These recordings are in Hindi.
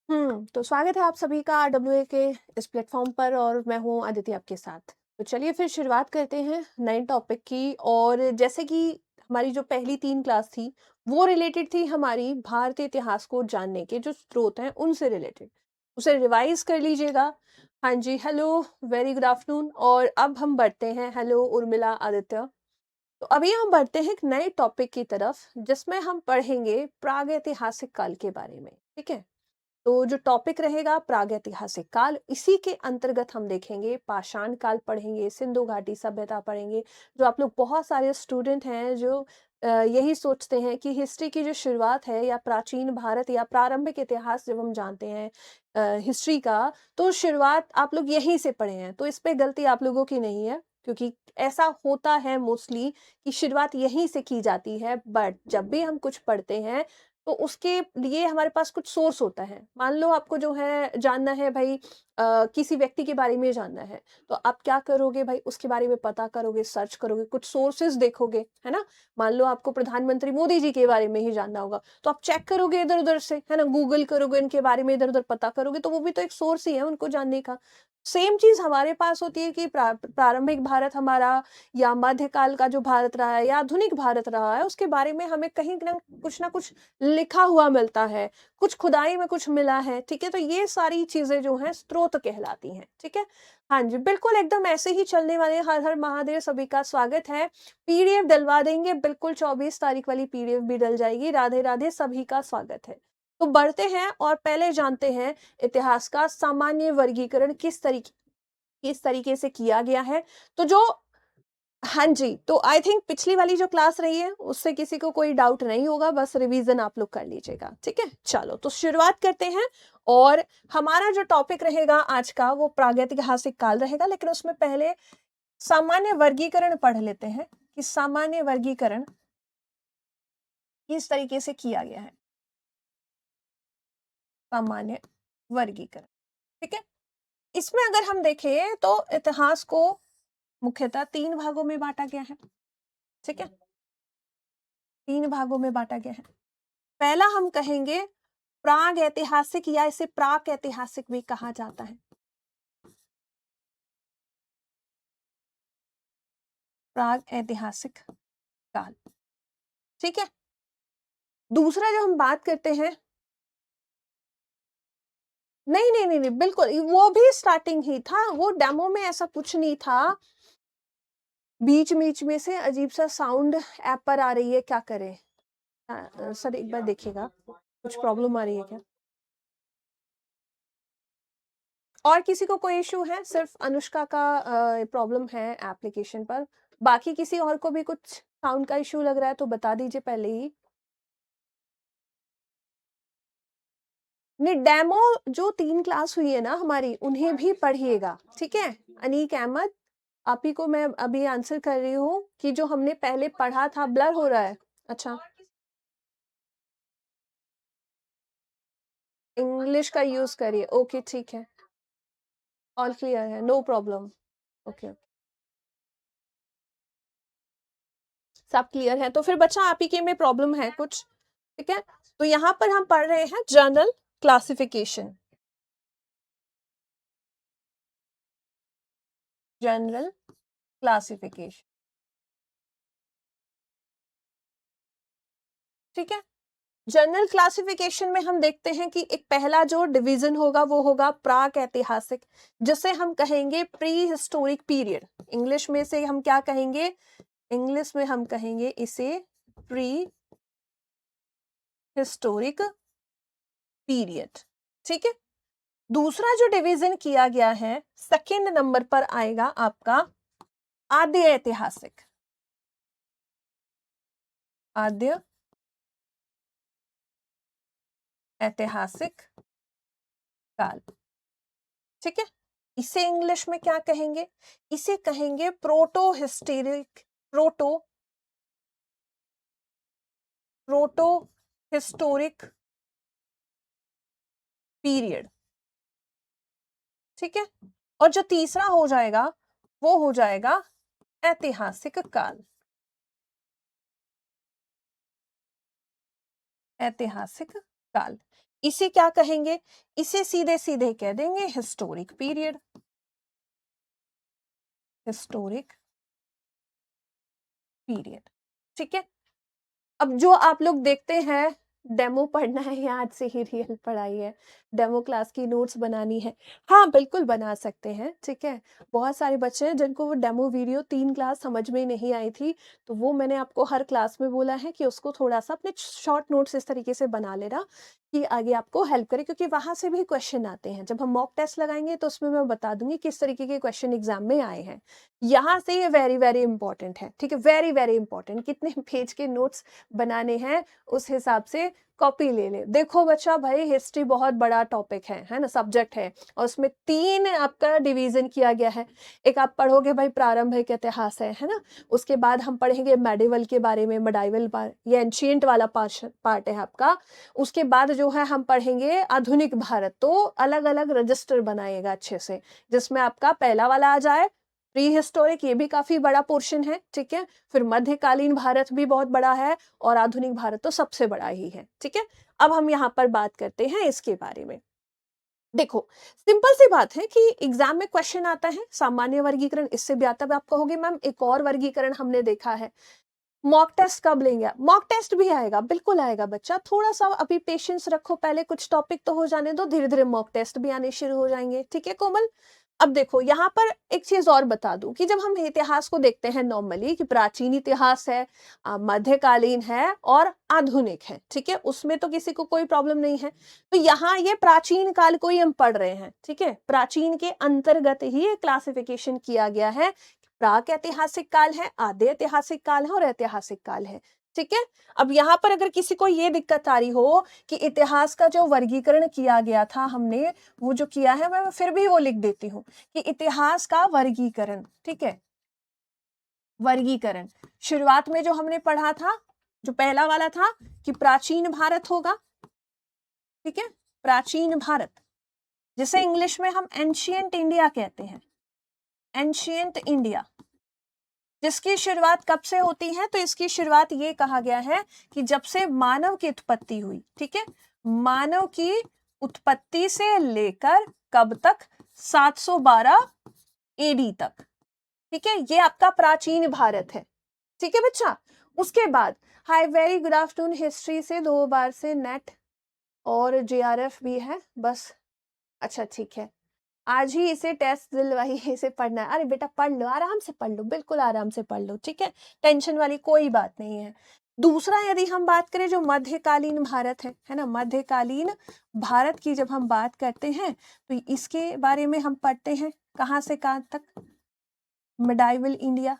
तो स्वागत है आप सभी का आरडब्ल्यूए के इस प्लेटफॉर्म पर और मैं हूँ अदिति आपके साथ। तो चलिए फिर शुरुआत करते हैं नए टॉपिक की। और जैसे कि हमारी जो पहली 3 क्लास थी, वो रिलेटेड थी हमारी भारतीय इतिहास को जानने के जो स्रोत हैं, उनसे रिलेटेड। उसे रिवाइज़ कर लीजिएगा। हाँ जी, हेलो, वेरी गुड आफ्टरनून। और अब हम बढ़ते हैं, हेलो उर्मिला, आदित्य। तो अभी हम बढ़ते हैं एक नए टॉपिक की तरफ, जिसमें हम पढ़ेंगे प्रागैतिहासिक काल के बारे में, ठीक है? तो जो टॉपिक रहेगा प्रागैतिहासिक काल, इसी के अंतर्गत हम देखेंगे पाषाण काल पढ़ेंगे, सिंधु घाटी सभ्यता पढ़ेंगे। जो आप लोग बहुत सारे स्टूडेंट हैं जो यही सोचते हैं कि हिस्ट्री की जो शुरुआत है या प्राचीन भारत या प्रारंभिक इतिहास जब हम जानते हैं हिस्ट्री का, तो शुरुआत आप लोग यहीं से पढ़े हैं। तो इस पे गलती आप लोगों की नहीं है, क्योंकि ऐसा होता है मोस्टली कि शुरुआत यहीं से की जाती है। बट जब भी हम कुछ पढ़ते हैं तो उसके लिए हमारे पास कुछ सोर्स होता है। मान लो आपको जो है जानना है भाई, किसी व्यक्ति के बारे में जानना है, तो आप क्या करोगे भाई, उसके बारे में पता करोगे, सर्च करोगे, कुछ सोर्सेज़ देखोगे, है ना? मान लो आपको प्रधानमंत्री मोदी जी के बारे में ही जानना होगा, तो आप चेक करोगे इधर-उधर से, है ना? गूगल करोगे, इनके बारे में इधर-उधर पता करोगे, तो वो भी तो एक सोर्स ही है उनको जानने का। सेम चीज़ हमारे पास होती है कि प्रारंभिक भारत हमारा या मध्यकाल का जो भारत रहा है या आधुनिक भारत रहा है, उसके बारे में हमें कहीं न कुछ लिखा हुआ मिलता है, कुछ खुदाई में कुछ मिला है, ठीक है? तो ये सारी चीज़ें जो हैं स्रोत कहलाती हैं, ठीक है? हाँ जी, बिल्कुल एकदम ऐसे ही चलने वाले हैं। हर हर महादेव, सभी का स्वागत है। पीडीएफ डलवा देंगे, बिल्कुल 24 तारीख वाली पीडीएफ भी डल जाएगी। राधे राधे, सभी का स्वागत है। तो बढ़ते हैं और पहले जानते हैं इतिहास का सामान्य वर्गीकरण किस तरीके से किया गया है। तो जो हाँ जी, तो आई थिंक पिछली वाली जो क्लास रही है, उससे किसी को कोई डाउट नहीं होगा, बस रिवीजन आप लोग कर लीजिएगा, ठीक है? चलो, तो शुरुआत करते हैं। और हमारा जो टॉपिक रहेगा आज का, वो प्रागैतिहासिक काल रहेगा, लेकिन उसमें पहले सामान्य वर्गीकरण पढ़ लेते हैं कि सामान्य वर्गीकरण किस तरीके से किया गया है। सामान्य वर्गीकरण, ठीक है? इसमें अगर हम देखें तो इतिहास को मुख्यतः 3 भागों में बाँटा गया है, ठीक है? 3 भागों में बाँटा गया है। पहला हम कहेंगे प्राग ऐतिहासिक, या इसे प्राक ऐतिहासिक भी कहा जाता है। प्राग ऐतिहासिक काल, ठीक है? दूसरा जो हम बात करते हैं, नहीं, नहीं, नहीं, नहीं, बिल्कुल वो भी स्टार्टिंग ही था, वो डेमो में ऐसा कुछ नहीं था। बीच-बीच में से अजीब-सा साउंड ऐप पर आ रही है, क्या करें? सर एक बार देखिएगा, कुछ प्रॉब्लम आ रही है क्या? और किसी को कोई इश्यू है? सिर्फ अनुष्का का प्रॉब्लम है एप्लीकेशन पर। बाकी किसी और को भी कुछ साउंड का इश्यू लग रहा है तो बता दीजिए पहले ही। नहीं, डेमो जो 3 क्लास हुई है ना हमारी, उन्हें भी पढ़िएगा, ठीक है? अनीक अहमद, आप ही को मैं अभी आंसर कर रही हूँ कि जो हमने पहले पढ़ा था, ब्लर हो रहा है। अच्छा, इंग्लिश का यूज़ करिए। ओके, ठीक है। ऑल क्लियर है, नो प्रॉब्लम। ओके, सब क्लियर है। तो फिर बच्चा आप ही के में प्रॉब्लम है कुछ, ठीक है? तो यहाँ पर हम पढ़ रहे हैं जनरल क्लासिफिकेशन। जनरल क्लासिफिकेशन, ठीक है? जनरल क्लासिफिकेशन में हम देखते हैं कि एक पहला जो डिवीजन होगा वो होगा प्राक ऐतिहासिक, जिसे हम कहेंगे प्री हिस्टोरिक पीरियड। इंग्लिश में से हम क्या कहेंगे? इंग्लिश में हम कहेंगे इसे प्री हिस्टोरिक पीरियड, ठीक है? दूसरा जो डिवीजन किया गया है, सेकंड नंबर पर आएगा आपका आद्य ऐतिहासिक। आद्य ऐतिहासिक काल, ठीक है? इसे इंग्लिश में क्या कहेंगे? इसे कहेंगे प्रोटो हिस्टोरिक पीरियड, ठीक है? और जो तीसरा हो जाएगा वो हो जाएगा ऐतिहासिक काल। ऐतिहासिक काल, इसे क्या कहेंगे? इसे सीधे सीधे कह देंगे हिस्टोरिक पीरियड। हिस्टोरिक पीरियड, ठीक है। अब जो आप लोग देखते हैं डेमो पढ़ना है या आज से ही रियल पढ़ाई है, डेमो क्लास की नोट्स बनानी है, हाँ बिल्कुल बना सकते हैं, ठीक है। बहुत सारे बच्चे हैं जिनको वो डेमो वीडियो 3 क्लास समझ में नहीं आई थी, तो वो मैंने आपको हर क्लास में बोला है कि उसको थोड़ा-सा अपने शॉर्ट नोट्स इस तरीके से बना लेना कि आगे आपको हेल्प करे, क्योंकि वहाँ से भी क्वेश्चन आते हैं। जब हम मॉक टेस्ट लगाएँगे तो उसमें मैं बता दूँगी किस तरीके के क्वेश्चन एग्ज़ाम में आए हैं। यहाँ से ये वेरी, वेरी इम्पोर्टेंट है, ठीक है, वेरी, वेरी इम्पोर्टेंट। कितने पेज के नोट्स बनाने हैं उस हिसाब से कॉपी ले ले। देखो बच्चा भाई हिस्ट्री बहुत बड़ा टॉपिक है ना, सब्जेक्ट है और उसमें 3 आपका डिवीजन किया गया है। एक आप पढ़ोगे भाई प्रारंभिक इतिहास है ना? उसके बाद हम पढ़ेंगे मेडिवल के बारे में, मेडाइवल पार्ट ये एंशिएंट वाला पार्ट है आपका। उसके बाद जो है हम पढ़ेंगे आधुनिक भारत, तो अलग-अलग रजिस्टर बनाइएगा अच्छे से, जिसमें आपका पहला वाला आ जाए प्री हिस्टोरिक, ये भी काफ़ी बड़ा पोर्शन है, ठीक है? फिर मध्यकालीन भारत भी बहुत बड़ा है और आधुनिक भारत तो सबसे बड़ा ही है, ठीक है? अब हम यहाँ पर बात करते हैं इसके बारे में। देखो, सिंपल सी बात है कि एग्ज़ाम में क्वेश्चन आता है, सामान्य वर्गीकरण इससे भी आता है। अब आप कहोगे मैम एक और वर्गीकरण हमने देखा है, मॉक टेस्ट कब लेंगे आप? मॉक टेस्ट भी आएगा, बिल्कुल आएगा बच्चा, थोड़ा-सा अभी पेशेंस रखो, पहले कुछ टॉपिक तो हो जाने दो, धीरे-धीरे मॉक टेस्ट भी आने शुरू हो जाएँगे, ठीक है कोमल? अब देखो यहाँ पर एक चीज़ और बता दूँ कि जब हम इतिहास को देखते हैं नॉर्मली कि प्राचीन इतिहास है, मध्यकालीन है और आधुनिक है, ठीक है? उसमें तो किसी को कोई प्रॉब्लम नहीं है। तो यहाँ ये प्राचीन काल को ही हम पढ़ रहे हैं, ठीक है? प्राचीन के अंतर्गत ही क्लासिफिकेशन किया गया है। प्राक ऐतिहासिक काल है, आद्य ऐतिहासिक काल है और ऐतिहासिक काल है, ठीक है? अब यहाँ पर अगर किसी को ये दिक्कत आ रही हो कि इतिहास का जो वर्गीकरण किया गया था हमने, वो जो किया है मैं फिर भी वो लिख देती हूँ कि इतिहास का वर्गीकरण, ठीक है? वर्गीकरण, शुरुआत में जो हमने पढ़ा था, जो पहला वाला था कि प्राचीन भारत होगा, ठीक है? प्राचीन भारत, जिसे इंग्लिश में हम एंशिएंट इंडिया कहते हैं, एंशिएंट इंडिया। जिसकी शुरुआत कब से होती है? तो इसकी शुरुआत ये कहा गया है कि जब से मानव की उत्पत्ति हुई, ठीक है? मानव की उत्पत्ति से लेकर कब तक? 712 एडी तक, ठीक है? ये आपका प्राचीन भारत है, ठीक है बच्चा? उसके बाद hi very good afternoon, history से 2 बार से नेट और जेआरएफ भी है बस। अच्छा ठीक है, आज ही इसे टेस्ट दिलवाइए, इसे पढ़ना है। अरे बेटा पढ़ लो, आराम से पढ़ लो, बिल्कुल आराम से पढ़ लो, ठीक है? टेंशन वाली कोई बात नहीं है। दूसरा यदि हम बात करें जो मध्यकालीन भारत है ना? मध्यकालीन भारत की जब हम बात करते हैं तो इसके बारे में हम पढ़ते हैं कहाँ से कहाँ तक? Medieval India.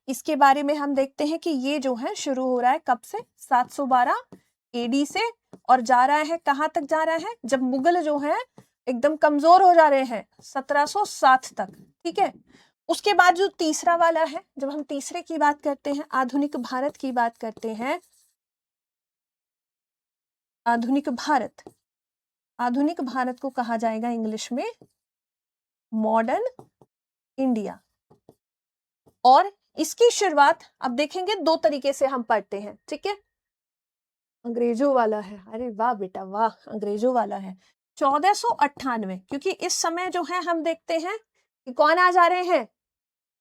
इसके बारे में हम देखते हैं कि ये जो है शुरू हो रहा है कब से? 712 एडी से और जा रहा है कहाँ तक जा रहा है? जब मुगल जो है एकदम कमजोर हो जा रहे हैं 1707 तक, ठीक है? उसके बाद जो तीसरा वाला है, जब हम तीसरे की बात करते हैं, आधुनिक भारत की बात करते हैं, आधुनिक भारत, आधुनिक भारत को कहा जाएगा इंग्लिश में मॉडर्न इंडिया। और इसकी शुरुआत अब देखेंगे 2 तरीके से हम पढ़ते हैं, ठीक है? अंग्रेजों वाला है, अरे वाह बेटा वाह, अंग्रेजों वाला है 1498, क्योंकि इस समय जो है हम देखते हैं कि कौन आ जा रहे हैं?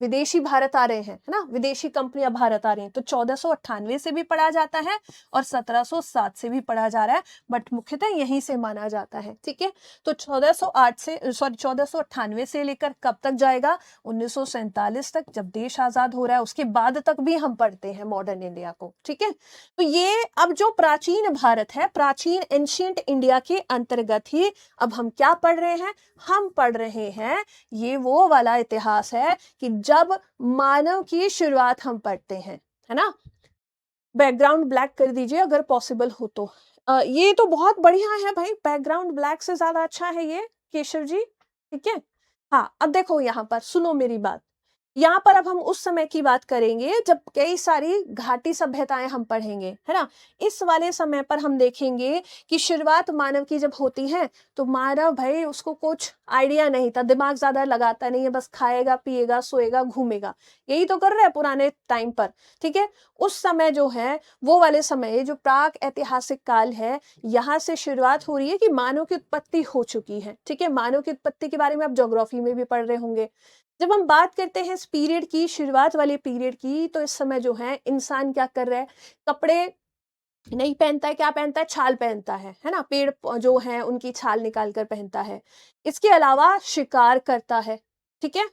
विदेशी भारत आ रहे हैं, है ना? विदेशी कंपनियां भारत आ रही हैं, तो 1498 से भी पढ़ा जाता है और 1707 से भी पढ़ा जा रहा है, बट मुख्यतः यहीं से माना जाता है, ठीक है? तो 1408 से सॉरी 1498 से लेकर कब तक जाएगा? 1947 तक, जब देश आजाद हो रहा है उसके बाद तक भी हम पढ़ते हैं मॉडर्न इंडिया को, ठीक है? तो ये अब जो प्राचीन भारत है, प्राचीन एंशिएंट इंडिया के अंतर्गत ही अब हम क्या पढ़ रहे हैं? हम पढ़ रहे हैं ये वो वाला इतिहास है कि जब मानव की शुरुआत हम पढ़ते हैं, है ना? बैकग्राउंड ब्लैक कर दीजिए अगर पॉसिबल हो तो। ये तो बहुत बढ़िया है भाई, बैकग्राउंड ब्लैक से ज़्यादा अच्छा है ये, केशव जी, ठीक है? हाँ, अब देखो यहाँ पर सुनो मेरी बात। यहाँ पर अब हम उस समय की बात करेंगे जब कई सारी घाटी सभ्यताएं हम पढ़ेंगे, है ना। इस वाले समय पर हम देखेंगे कि शुरुआत मानव की जब होती है तो मानव भाई उसको कुछ आइडिया नहीं था, दिमाग ज्यादा लगाता नहीं है, बस खाएगा पिएगा सोएगा घूमेगा, यही तो कर रहा है पुराने टाइम पर। ठीक है, उस समय जो है वो वाले समय जो प्राक ऐतिहासिक काल है, यहाँ से शुरुआत हो रही है कि मानव की उत्पत्ति हो चुकी है। ठीक है, मानव की उत्पत्ति के बारे में आप ज्योग्राफी में भी पढ़ रहे होंगे। जब हम बात करते हैं इस पीरियड की, शुरुआत वाले पीरियड की, तो इस समय जो है इंसान क्या कर रहा है, कपड़े नहीं पहनता है, क्या पहनता है, छाल पहनता है ना, पेड़ जो है उनकी छाल निकाल कर पहनता है। इसके अलावा शिकार करता है। ठीक है,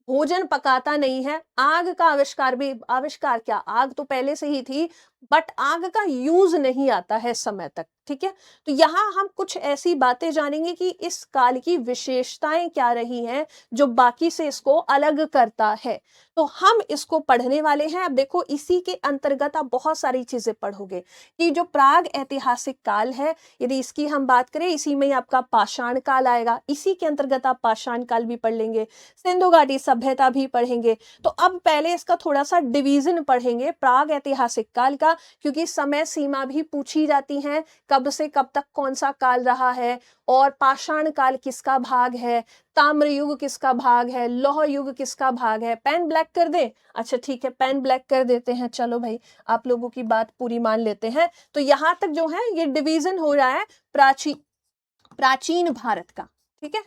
भोजन पकाता नहीं है, आग का आविष्कार भी, आविष्कार क्या, आग तो पहले से ही थी, बट आग का यूज नहीं आता है समय तक। ठीक है, तो यहाँ हम कुछ ऐसी बातें जानेंगे कि इस काल की विशेषताएं क्या रही हैं जो बाकी से इसको अलग करता है। तो हम इसको पढ़ने वाले हैं। अब देखो इसी के अंतर्गत आप बहुत सारी चीजें पढ़ोगे कि जो प्राग ऐतिहासिक काल है, यदि इसकी हम बात करें, इसी में ही आपका पाषाण काल आएगा, इसी के अंतर्गत आप पाषाण काल भी पढ़ लेंगे, सिंधु घाटी सभ्यता भी पढ़ेंगे। तो अब पहले इसका थोड़ा सा डिवीजन पढ़ेंगे प्राग ऐतिहासिक काल का, क्योंकि समय सीमा भी पूछी जाती है, कब से कब तक कौन सा काल रहा है, और पाषाण काल किसका भाग है, ताम्र युग किसका भाग है, लौह युग किसका भाग है। पेन ब्लैक कर दे, अच्छा ठीक है पेन ब्लैक कर देते हैं, चलो भाई आप लोगों की बात पूरी मान लेते हैं। तो यहां तक जो है ये डिवीजन हो रहा है प्राचीन भारत का। ठीक है,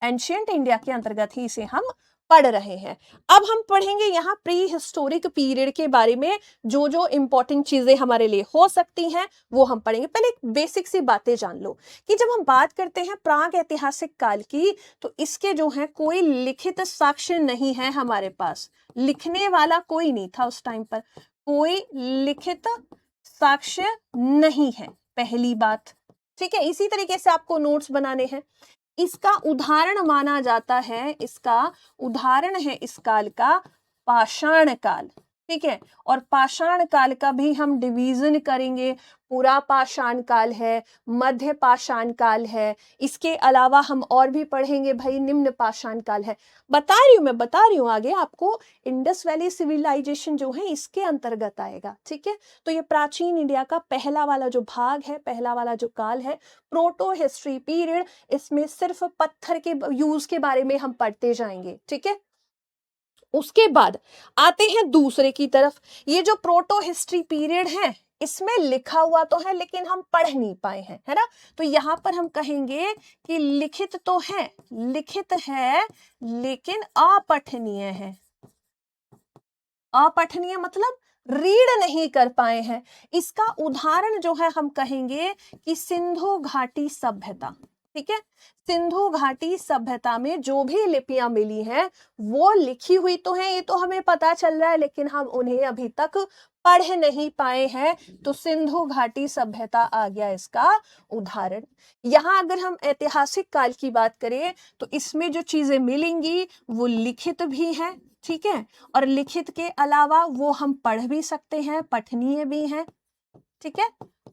एंशियंट इंडिया के अंतर्गत ही इसे हम पढ़ रहे हैं। अब हम पढ़ेंगे यहाँ प्री हिस्टोरिक पीरियड के बारे में, जो जो इंपॉर्टेंट चीजें हमारे लिए हो सकती हैं वो हम पढ़ेंगे। पहले एक बेसिक सी बातें जान लो कि जब हम बात करते हैं प्राग ऐतिहासिक काल की, तो इसके जो है कोई लिखित साक्ष्य नहीं है हमारे पास, लिखने वाला कोई नहीं था उस टाइम पर, कोई लिखित साक्ष्य नहीं है, पहली बात। ठीक है, इसी तरीके से आपको नोट्स बनाने हैं। इसका उदाहरण माना जाता है, इसका उदाहरण है इस काल का पाषाण काल। ठीक है, और पाषाण काल का भी हम डिवीजन करेंगे, पूरा पाषाण काल है, मध्य पाषाण काल है, इसके अलावा हम और भी पढ़ेंगे भाई, निम्न पाषाण काल है। मैं बता रही हूं आगे आपको, इंडस वैली सिविलाइजेशन जो है इसके अंतर्गत आएगा। ठीक है, तो ये प्राचीन इंडिया का पहला वाला जो भाग है, पहला वाला जो काल है, प्रोटो हिस्ट्री पीरियड, इसमें सिर्फ पत्थर के यूज के बारे में हम पढ़ते जाएंगे। ठीक है, उसके बाद आते हैं दूसरे की तरफ। ये जो प्रोटो हिस्ट्री पीरियड है, इसमें लिखा हुआ तो है लेकिन हम पढ़ नहीं पाए हैं, है ना। तो यहां पर हम कहेंगे कि लिखित तो है, लिखित है लेकिन अपठनीय है। अपठनीय मतलब रीड नहीं कर पाए हैं। इसका उदाहरण जो है हम कहेंगे कि सिंधु घाटी सभ्यता। ठीक है, सिंधु घाटी सभ्यता में जो भी लिपियां मिली हैं वो लिखी हुई तो है, ये तो हमें पता चल रहा है, लेकिन हम उन्हें अभी तक पढ़ नहीं पाए हैं। तो सिंधु घाटी सभ्यता आ गया इसका उदाहरण। यहां अगर हम ऐतिहासिक काल की बात करें तो इसमें जो चीजें मिलेंगी वो लिखित भी है। ठीक है, और लिखित के अलावा वो हम पढ़ भी सकते हैं, पठनीय भी हैं। ठीक है,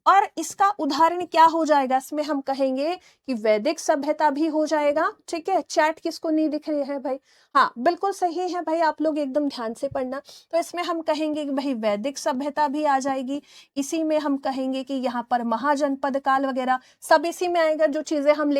और इसका उदाहरण क्या हो जाएगा, इसमें हम कहेंगे कि वैदिक सभ्यता भी हो जाएगा। ठीक है, चैट किसको नहीं दिख रही है भाई, हाँ बिल्कुल सही है भाई, आप लोग एकदम ध्यान से पढ़ना। तो इसमें हम कहेंगे कि भाई वैदिक सभ्यता भी आ जाएगी। इसी में हम कहेंगे कि यहाँ पर महाजनपद काल वगैरह सब इसी में आएगा, जो चीजें हम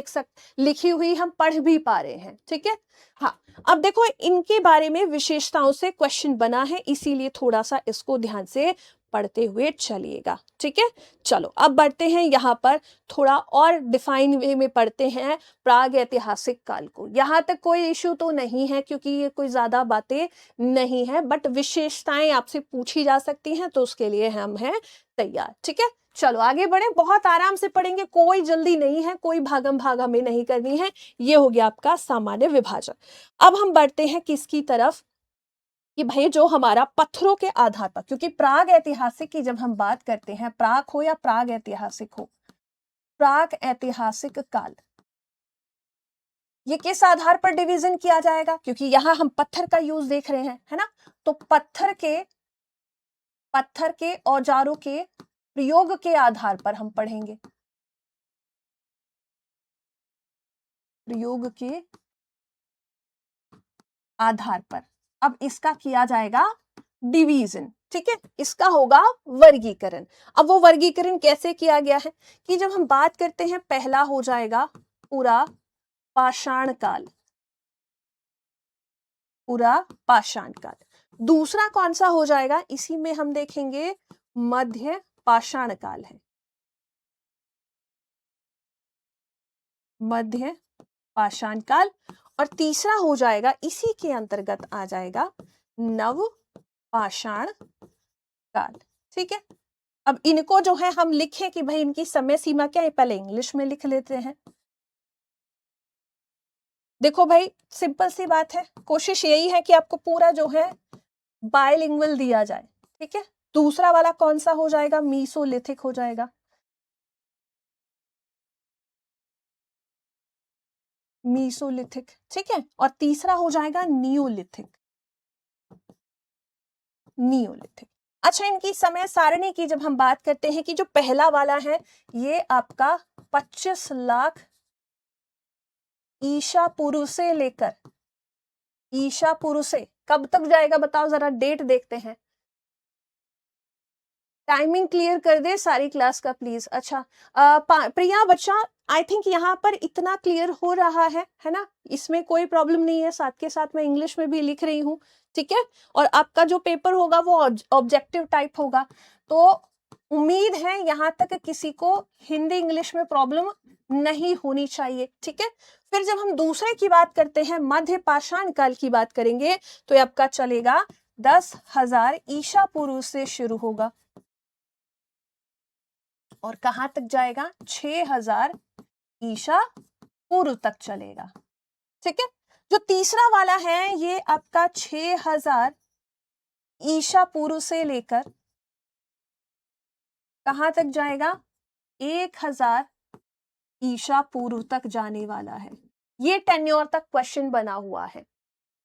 लिखी हुई हम पढ़ भी पा रहे हैं। ठीक है, हाँ अब देखो इनके बारे में विशेषताओं से क्वेश्चन बना है, इसीलिए थोड़ा सा इसको ध्यान से पढ़ते हुए चलिएगा। ठीक है, चलो अब बढ़ते हैं यहाँ पर, थोड़ा और डिफाइन वे में पढ़ते हैं प्राग ऐतिहासिक काल को। यहाँ तक कोई इशू तो नहीं है क्योंकि ये कोई ज्यादा बातें नहीं है, बट विशेषताएं आपसे पूछी जा सकती हैं तो उसके लिए हम हैं तैयार। ठीक है, चलो आगे बढ़े, बहुत आराम से पढ़ेंगे, कोई जल्दी नहीं है, कोई भागम भाग हमें नहीं करनी है। ये हो गया आपका सामान्य विभाजन। अब हम बढ़ते हैं किसकी तरफ, कि भाई जो हमारा पत्थरों के आधार पर, क्योंकि प्राग ऐतिहासिक की जब हम बात करते हैं, प्राग हो या प्राग ऐतिहासिक हो, प्राग ऐतिहासिक काल, ये किस आधार पर डिवीजन किया जाएगा, क्योंकि यहां हम पत्थर का यूज देख रहे हैं, है ना। तो पत्थर के औजारों के प्रयोग के आधार पर हम पढ़ेंगे, प्रयोग के आधार पर। अब इसका किया जाएगा डिवीजन, ठीक है, इसका होगा वर्गीकरण। अब वो वर्गीकरण कैसे किया गया है कि जब हम बात करते हैं, पहला हो जाएगा पूरा पाषाण काल, पूरा पाषाण काल। दूसरा कौन सा हो जाएगा, इसी में हम देखेंगे मध्य पाषाण काल है, मध्य पाषाण काल। और तीसरा हो जाएगा, इसी के अंतर्गत आ जाएगा नव पाषाण काल, ठीक है। अब इनको जो है हम लिखें कि भाई इनकी समय सीमा क्या है, पहले इंग्लिश में लिख लेते हैं। देखो भाई सिंपल सी बात है, कोशिश यही है कि आपको पूरा जो है बायलिंगुअल दिया जाए, ठीक है। दूसरा वाला कौन सा हो जाएगा, मीसोलिथिक हो जाएगा, मीसोलिथिक, ठीक है। और तीसरा हो जाएगा नियोलिथिक, नियोलिथिक। अच्छा, इनकी समय सारणी की जब हम बात करते हैं कि जो पहला वाला है ये आपका 25 लाख ईशा पूर्व से लेकर, ईशा पूर्व से कब तक जाएगा बताओ जरा, डेट देखते हैं। टाइमिंग क्लियर कर दे सारी क्लास का प्लीज। अच्छा प्रिया बच्चा, आई थिंक यहाँ पर इतना क्लियर हो रहा है ना, इसमें कोई प्रॉब्लम नहीं है। साथ के साथ मैं इंग्लिश में भी लिख रही हूँ, ठीक है। और आपका जो पेपर होगा वो ऑब्जेक्टिव टाइप होगा, तो उम्मीद है यहाँ तक किसी को हिंदी इंग्लिश में प्रॉब्लम नहीं होनी चाहिए, ठीक है। फिर जब हम दूसरे की बात करते हैं, मध्य पाषाण काल की बात करेंगे, तो ये आपका चलेगा 10,000 ईशा पूर्व से शुरू होगा और कहां तक जाएगा, 6,000 ईशा पूर्व तक चलेगा, ठीक है। जो तीसरा वाला है ये आपका 6,000 ईशा पूर्व से लेकर कहां तक जाएगा, 1,000 ईशा पूर्व तक जाने वाला है। ये टेन्योर तक क्वेश्चन बना हुआ है,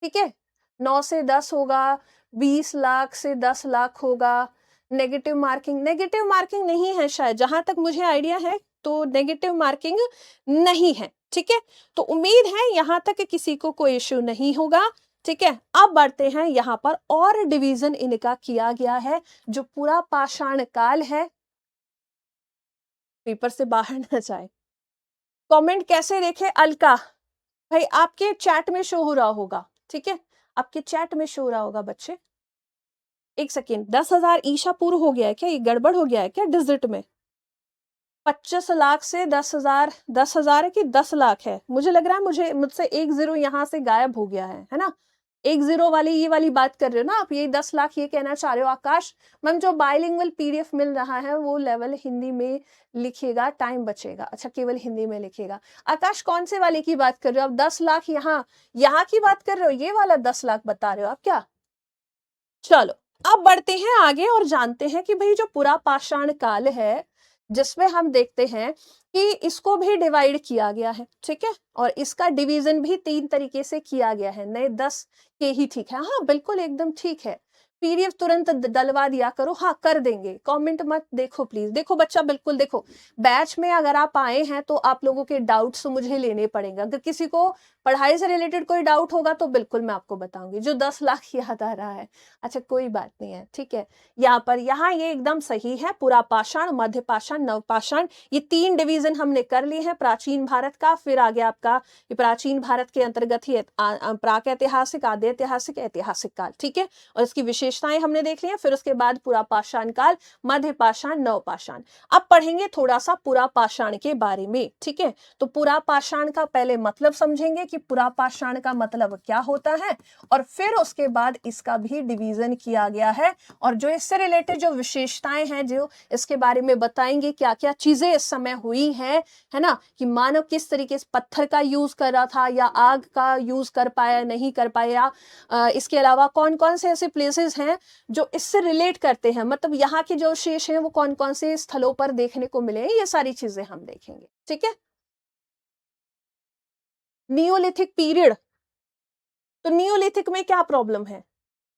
ठीक है। 9 से 10 होगा, 20 लाख से 10 लाख होगा। नेगेटिव मार्किंग, नेगेटिव मार्किंग नहीं है शायद, जहां तक मुझे आइडिया है तो नेगेटिव मार्किंग नहीं है, ठीक है। तो उम्मीद है यहां तक किसी को कोई इश्यू नहीं होगा, ठीक है। अब बढ़ते हैं यहां पर, और डिवीजन इनका किया गया है, जो पूरा पाषाण काल है, पेपर से बाहर न जाए। कमेंट कैसे देखे अलका, भाई आपके चैट में शो हो रहा होगा, ठीक है, आपके चैट में शो हो रहा होगा बच्चे। एक सेकेंड, 10,000 ईशा पूर्व हो गया है क्या, ये गड़बड़ हो गया है क्या डिजिट में? 25 लाख से 10,000, 10,000 है कि 10 लाख है, मुझे लग रहा है मुझसे एक जीरो यहाँ से गायब हो गया है ना। एक जीरो वाली ये वाली बात कर रहे हो ना आप, ये 10 लाख ये कहना चाह रहे हो आकाश। मैम जो बाइलिंगुअल पीडीएफ मिल रहा है वो लेवल हिंदी में लिखेगा, टाइम बचेगा। अच्छा केवल हिंदी में लिखेगा। आकाश कौन से वाले की बात कर रहे हो आप, 10 लाख यहाँ की बात कर रहे हो, ये वाला 10 लाख बता रहे हो आप क्या? चलो अब बढ़ते हैं आगे और जानते हैं कि भाई जो पूरा पाषाण काल है, जिसमें हम देखते हैं कि इसको भी डिवाइड किया गया है, ठीक है। और इसका डिवीजन भी 3 तरीके से किया गया है, नए 10 के ही ठीक है, हाँ बिल्कुल एकदम ठीक है। पीडीएफ तुरंत डलवा दिया करो, हाँ कर देंगे, कमेंट मत देखो प्लीज। देखो बच्चा बिल्कुल देखो, बैच में अगर आप आए हैं तो आप लोगों के डाउट्स मुझे लेने पड़ेंगे। अगर किसी को पढ़ाई से रिलेटेड कोई डाउट होगा तो बिल्कुल मैं आपको बताऊंगी। जो 10 लाख याद आ रहा है, अच्छा कोई बात नहीं है, ठीक है। यहाँ ये एकदम सही है, पूरा पाषाण, मध्य पाषाण, नव पाषाण, ये 3 डिवीजन हमने कर लिए हैं प्राचीन भारत का। फिर आगे आपका ये प्राचीन भारत के अंतर्गत ही प्राक ऐतिहासिक, आद्य ऐतिहासिक, ऐतिहासिक काल, ठीक है। और इसकी विशेषताएं हमने देख ली हैं। फिर उसके बाद पूरा पाषाण काल, मध्य पाषाण, नव पाषाण। अब पढ़ेंगे थोड़ा सा पूरा पाषाण के बारे में, ठीक है। तो पूरा पाषाण का पहले मतलब समझेंगे कि पूरा पाषाण का मतलब क्या होता है, और फिर उसके बाद इसका भी डिवीजन किया गया है। और जो इससे रिलेटेड जो विशेषताएं हैं, जो इसके बारे में बताएंगे क्या क्या चीजें इस समय हुई हैं, है ना, कि मानव किस तरीके से पत्थर का यूज कर रहा था या आग का यूज कर पाया नहीं कर पाया। इसके अलावा कौन कौन से ऐसे प्लेसेस हैं जो इससे रिलेट करते हैं, मतलब यहाँ के जो शेष हैं वो कौन कौन से स्थलों पर देखने को मिले, ये सारी चीजें हम देखेंगे, ठीक है। नियोलिथिक पीरियड, तो नियोलिथिक में क्या प्रॉब्लम है?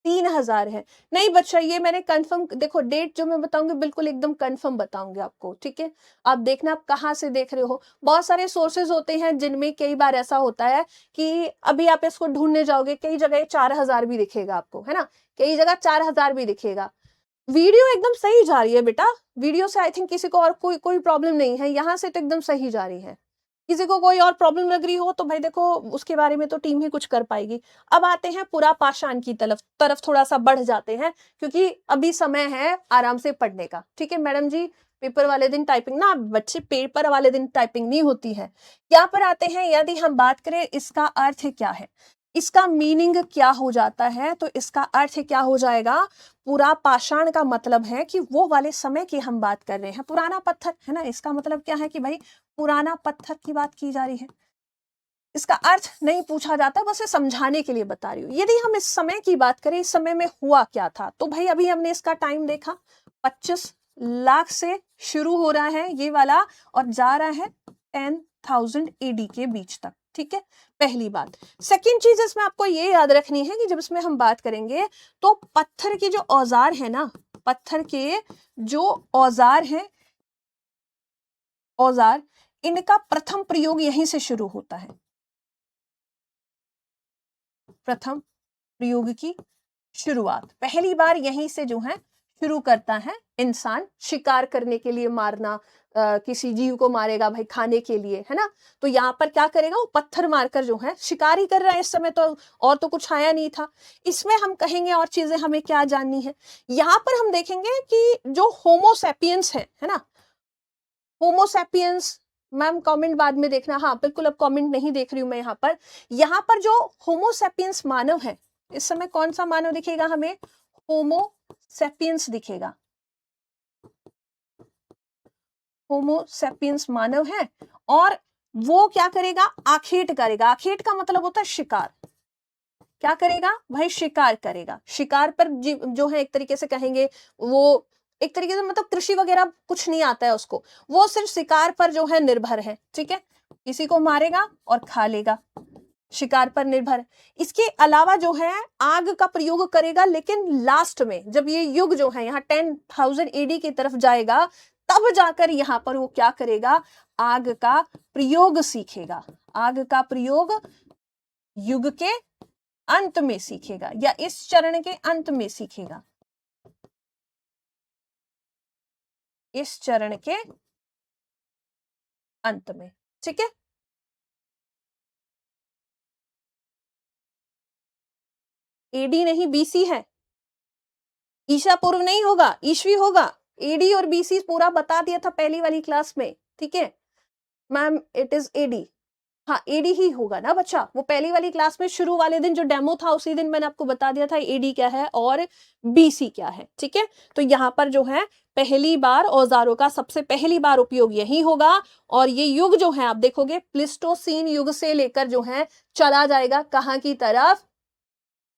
3000 है। नहीं बच्चा, ये मैंने कंफर्म, देखो डेट जो मैं बताऊंगी बिल्कुल एकदम कंफर्म बताऊंगी आपको, ठीक है। आप देखना आप कहाँ से देख रहे हो। बहुत सारे सोर्सेज होते हैं जिनमें कई बार ऐसा होता है कि अभी आप इसको ढूंढने जाओगे, कई जगह 4000 भी दिखेगा आपको, है ना, कई जगह 4000 भी दिखेगा। वीडियो एकदम सही जा रही है बेटा, वीडियो से आई थिंक किसी को और कोई कोई प्रॉब्लम नहीं है, यहाँ से तो एकदम सही जा रही है। किसी को कोई और प्रॉब्लम लग रही हो तो भाई देखो उसके बारे में तो टीम ही कुछ कर पाएगी। अब आते हैं पूरा पाषाण की तरफ थोड़ा सा बढ़ जाते हैं, क्योंकि अभी समय है आराम से पढ़ने का, ठीक है मैडम जी। पेपर वाले दिन टाइपिंग ना बच्चे, पेपर वाले दिन टाइपिंग नहीं होती है। यहाँ पर आते हैं, यदि हम बात करें इसका अर्थ क्या है, इसका मीनिंग क्या हो जाता है, तो इसका अर्थ क्या हो जाएगा, पूरा पाषाण का मतलब है कि वो वाले समय की हम बात कर रहे हैं, पुराना पत्थर, है ना। इसका मतलब क्या है कि भाई पुराना पत्थर की बात की जा रही है। इसका अर्थ नहीं पूछा जाता, बस ये समझाने के लिए बता रही हूँ। यदि हम इस समय की बात करें, इस समय में हुआ क्या था, तो भाई अभी हमने इसका टाइम देखा, 25 लाख से शुरू हो रहा है ये वाला और जा रहा है 10,000 AD के बीच तक, ठीक है, पहली बात। सेकेंड चीज इसमें आपको ये याद रखनी है कि जब इसमें हम बात करेंगे तो पत्थर के जो औजार है ना, पत्थर के जो औजार हैं, औजार, इनका प्रथम प्रयोग यहीं से शुरू होता है। प्रथम प्रयोग की शुरुआत पहली बार यहीं से जो है शुरू करता है इंसान, शिकार करने के लिए मारना, किसी जीव को मारेगा भाई खाने के लिए, है ना। तो यहाँ पर क्या करेगा, वो पत्थर मारकर जो है शिकार ही कर रहा है इस समय, तो और तो कुछ आया नहीं था। इसमें हम कहेंगे और चीजें हमें क्या जाननी है, यहाँ पर हम देखेंगे कि जो होमोसेपियंस है ना, होमोसेपियंस, मैम कमेंट बाद में देखना, हाँ बिल्कुल अब कमेंट नहीं देख रही हूं मैं यहाँ पर जो होमोसेपियंस मानव है, इस समय कौन सा मानव दिखेगा हमें, होमोसेपियंस दिखेगा, होमोसेपियंस मानव है। और वो क्या करेगा, आखेट करेगा, आखेट का मतलब होता है शिकार, क्या करेगा भाई, शिकार करेगा। शिकार पर जो है एक तरीके से कहेंगे, वो एक तरीके से मतलब कृषि वगैरह कुछ नहीं आता है उसको, वो सिर्फ शिकार पर जो है निर्भर है, ठीक है, किसी को मारेगा और खा लेगा, शिकार पर निर्भर है। इसके अलावा जो है आग का प्रयोग करेगा, लेकिन लास्ट में जब ये युग जो है यहाँ 10,000 AD की तरफ जाएगा, तब जाकर यहाँ पर वो क्या करेगा, आग का प्रयोग सीखेगा, आग का प्रयोग युग के अंत में सीखेगा या इस चरण के अंत में सीखेगा, इस चरण के अंत में, ठीक है। एडी नहीं बीसी है, ईशा पूर्व नहीं होगा, ईस्वी होगा। एडी और बीसी पूरा बता दिया था पहली वाली क्लास में, ठीक है मैम, इट इज एडी, हाँ एडी ही होगा ना बच्चा, वो पहली वाली क्लास में शुरू वाले दिन जो डेमो था उसी दिन मैंने आपको बता दिया था एडी क्या है और बीसी क्या है, ठीक है। तो यहाँ पर जो है पहली बार औजारों का सबसे पहली बार उपयोग यही होगा, और ये युग जो है आप देखोगे प्लिस्टोसीन युग से लेकर जो है चला जाएगा कहाँ की तरफ,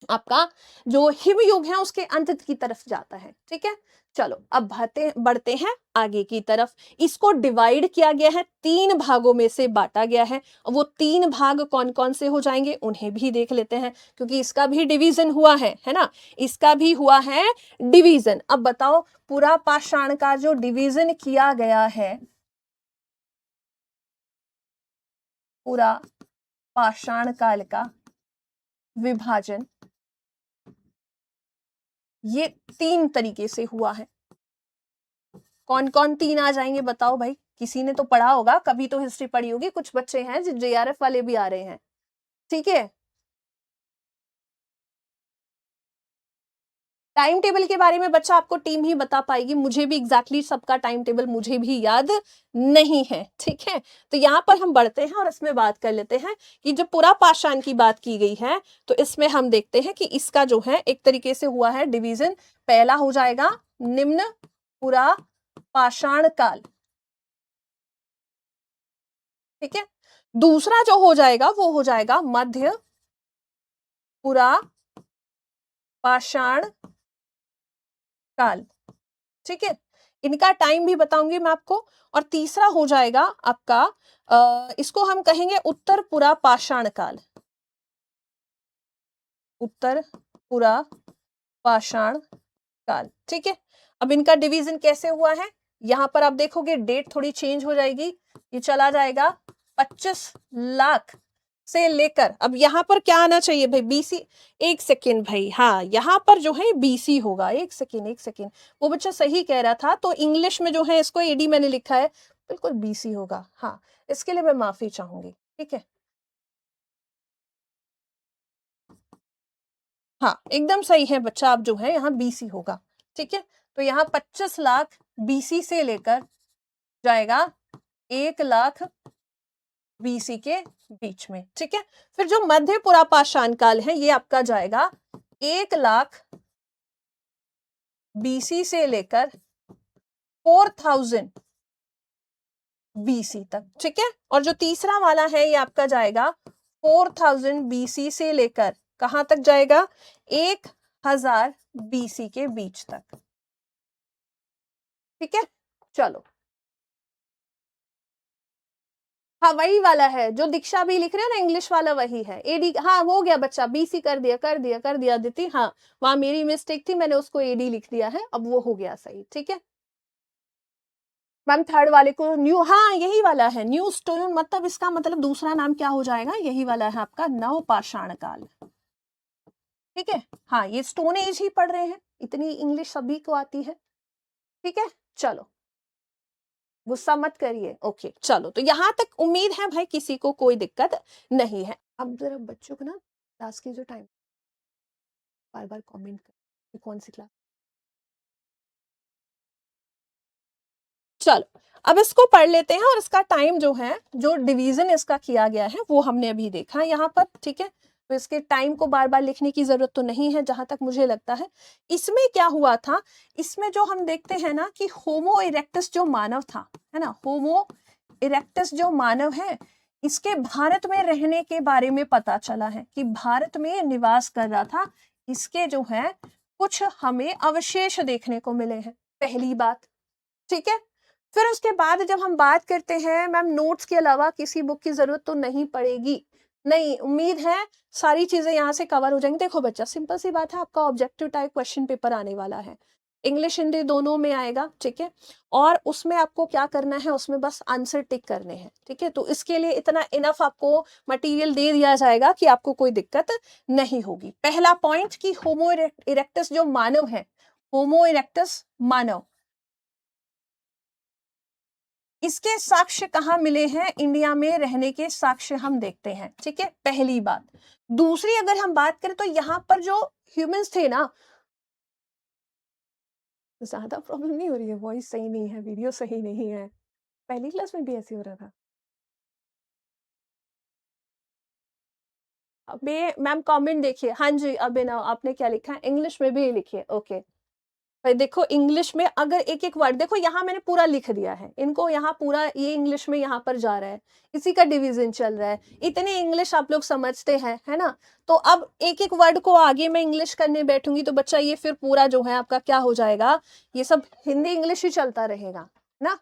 आपका जो हिम युग है उसके अंत की तरफ जाता है, ठीक है। चलो अब बढ़ते हैं आगे की तरफ। इसको डिवाइड किया गया है, 3 भागों में से बांटा गया है। वो 3 भाग कौन कौन से हो जाएंगे उन्हें भी देख लेते हैं, क्योंकि इसका भी डिवीजन हुआ है ना, इसका भी हुआ है डिवीजन। अब बताओ पूरा पाषाण का जो डिवीजन किया गया है, पूरा पाषाण काल का विभाजन ये 3 तरीके से हुआ है। कौन कौन 3 आ जाएंगे बताओ भाई, किसी ने तो पढ़ा होगा, कभी तो हिस्ट्री पढ़ी होगी, कुछ बच्चे हैं जो JRF वाले भी आ रहे हैं, ठीक है। टाइम टेबल के बारे में बच्चा आपको टीम ही बता पाएगी, मुझे भी एग्जैक्टली सबका टाइम टेबल मुझे भी याद नहीं है, ठीक है। तो यहाँ पर हम बढ़ते हैं और इसमें बात कर लेते हैं कि जब पूरा पाषाण की बात की गई है तो इसमें हम देखते हैं कि इसका जो है एक तरीके से हुआ है डिवीजन। पहला हो जाएगा निम्न पूरा पाषाण काल, ठीक है। दूसरा जो हो जाएगा वो हो जाएगा मध्य पूरा पाषाण काल, ठीक है। इनका टाइम भी बताऊंगी मैं आपको। और तीसरा हो जाएगा आपका इसको हम कहेंगे उत्तर पुरा पाषाण काल, उत्तर पुरा पाषाण काल। ठीक है, अब इनका डिवीजन कैसे हुआ है, यहां पर आप देखोगे डेट थोड़ी चेंज हो जाएगी, ये चला जाएगा 25 लाख से लेकर, अब यहां पर क्या आना चाहिए भाई, बीसी। एक सेकेंड भाई, हाँ यहां पर जो है बीसी होगा, एक सेकेंड एक सेकेंड, वो बच्चा सही कह रहा था, तो इंग्लिश में जो है इसको एडी मैंने लिखा है, बिल्कुल बीसी होगा। हाँ, इसके लिए मैं माफी चाहूंगी। ठीक है, हाँ एकदम सही है बच्चा, आप जो है यहाँ बीसी होगा। ठीक है, तो यहाँ 25 लाख बीसी से लेकर जाएगा 1 लाख बीसी के बीच में। ठीक है, फिर जो मध्य पुरापाषाण काल है ये आपका जाएगा 1 लाख बीसी से लेकर 4000 बीसी तक। ठीक है, और जो तीसरा वाला है ये आपका जाएगा 4000 बीसी से लेकर कहां तक जाएगा, 1000 बीसी के बीच तक। ठीक है, चलो, हाँ वही वाला है जो दीक्षा भी लिख रहे हो ना, इंग्लिश वाला वही है एडी। हाँ हो गया बच्चा, बीसी कर दिया कर दिया कर दिया अदिति, हाँ वहां मेरी मिस्टेक थी, मैंने उसको एडी लिख दिया है, अब वो हो गया सही। ठीक है मैम, थर्ड वाले को न्यू, हाँ यही वाला है न्यू स्टोन, मतलब इसका मतलब दूसरा नाम क्या हो जाएगा, यही वाला है आपका नवपाषाण काल। ठीक है, हाँ ये स्टोन एज ही पढ़ रहे हैं, इतनी इंग्लिश सभी को आती है। ठीक है, चलो गुस्सा मत करिए। ओके चलो, तो यहां तक उम्मीद है भाई किसी को कोई दिक्कत नहीं है। अब जरा बच्चों को ना क्लास की जो टाइम बार बार कमेंट कर कौन सी क्लास। चलो अब इसको पढ़ लेते हैं, और इसका टाइम जो है, जो डिवीजन इसका किया गया है वो हमने अभी देखा यहाँ पर। ठीक है, तो इसके टाइम को बार बार लिखने की जरूरत तो नहीं है जहां तक मुझे लगता है। इसमें क्या हुआ था, इसमें जो हम देखते हैं ना कि होमो इरेक्टस जो मानव था, है ना, होमो इरेक्टस जो मानव है, इसके भारत में रहने के बारे में पता चला है कि भारत में निवास कर रहा था। इसके जो है कुछ हमें अवशेष देखने को मिले हैं, पहली बात। ठीक है, फिर उसके बाद जब हम बात करते हैं, मैम नोट्स के अलावा किसी बुक की जरूरत तो नहीं पड़ेगी, नहीं उम्मीद है सारी चीजें यहाँ से कवर हो जाएंगी। देखो बच्चा, सिंपल सी बात है, आपका ऑब्जेक्टिव टाइप क्वेश्चन पेपर आने वाला है, इंग्लिश हिंदी दोनों में आएगा। ठीक है, और उसमें आपको क्या करना है, उसमें बस आंसर टिक करने हैं। ठीक है, तो इसके लिए इतना इनफ आपको मटेरियल दे दिया जाएगा कि आपको कोई दिक्कत नहीं होगी। पहला पॉइंट कि होमो इरेक्टस जो मानव है, होमो इरेक्टस मानव, इसके साक्ष्य कहाँ मिले हैं, इंडिया में रहने के साक्ष्य हम देखते हैं। ठीक है, पहली बात। दूसरी अगर हम बात करें तो यहाँ पर जो ह्यूमंस थे ना, ज्यादा प्रॉब्लम नहीं हो रही है, वॉइस सही नहीं है, वीडियो सही नहीं है, पहली क्लास में भी ऐसे हो रहा था। अबे मैम कमेंट देखिए, हाँ जी अभिनव आपने क्या लिखा है, इंग्लिश में भी लिखिए। ओके भाई देखो, इंग्लिश में अगर एक एक वर्ड देखो, यहाँ मैंने पूरा लिख दिया है इनको, यहाँ पूरा ये इंग्लिश में यहाँ पर जा रहा है, इसी का डिवीजन चल रहा है, इतनी इंग्लिश आप लोग समझते हैं, है ना। तो अब एक एक वर्ड को आगे मैं इंग्लिश करने बैठूंगी तो बच्चा ये फिर पूरा जो है आपका क्या हो जाएगा, ये सब हिंदी इंग्लिश ही चलता रहेगा ना।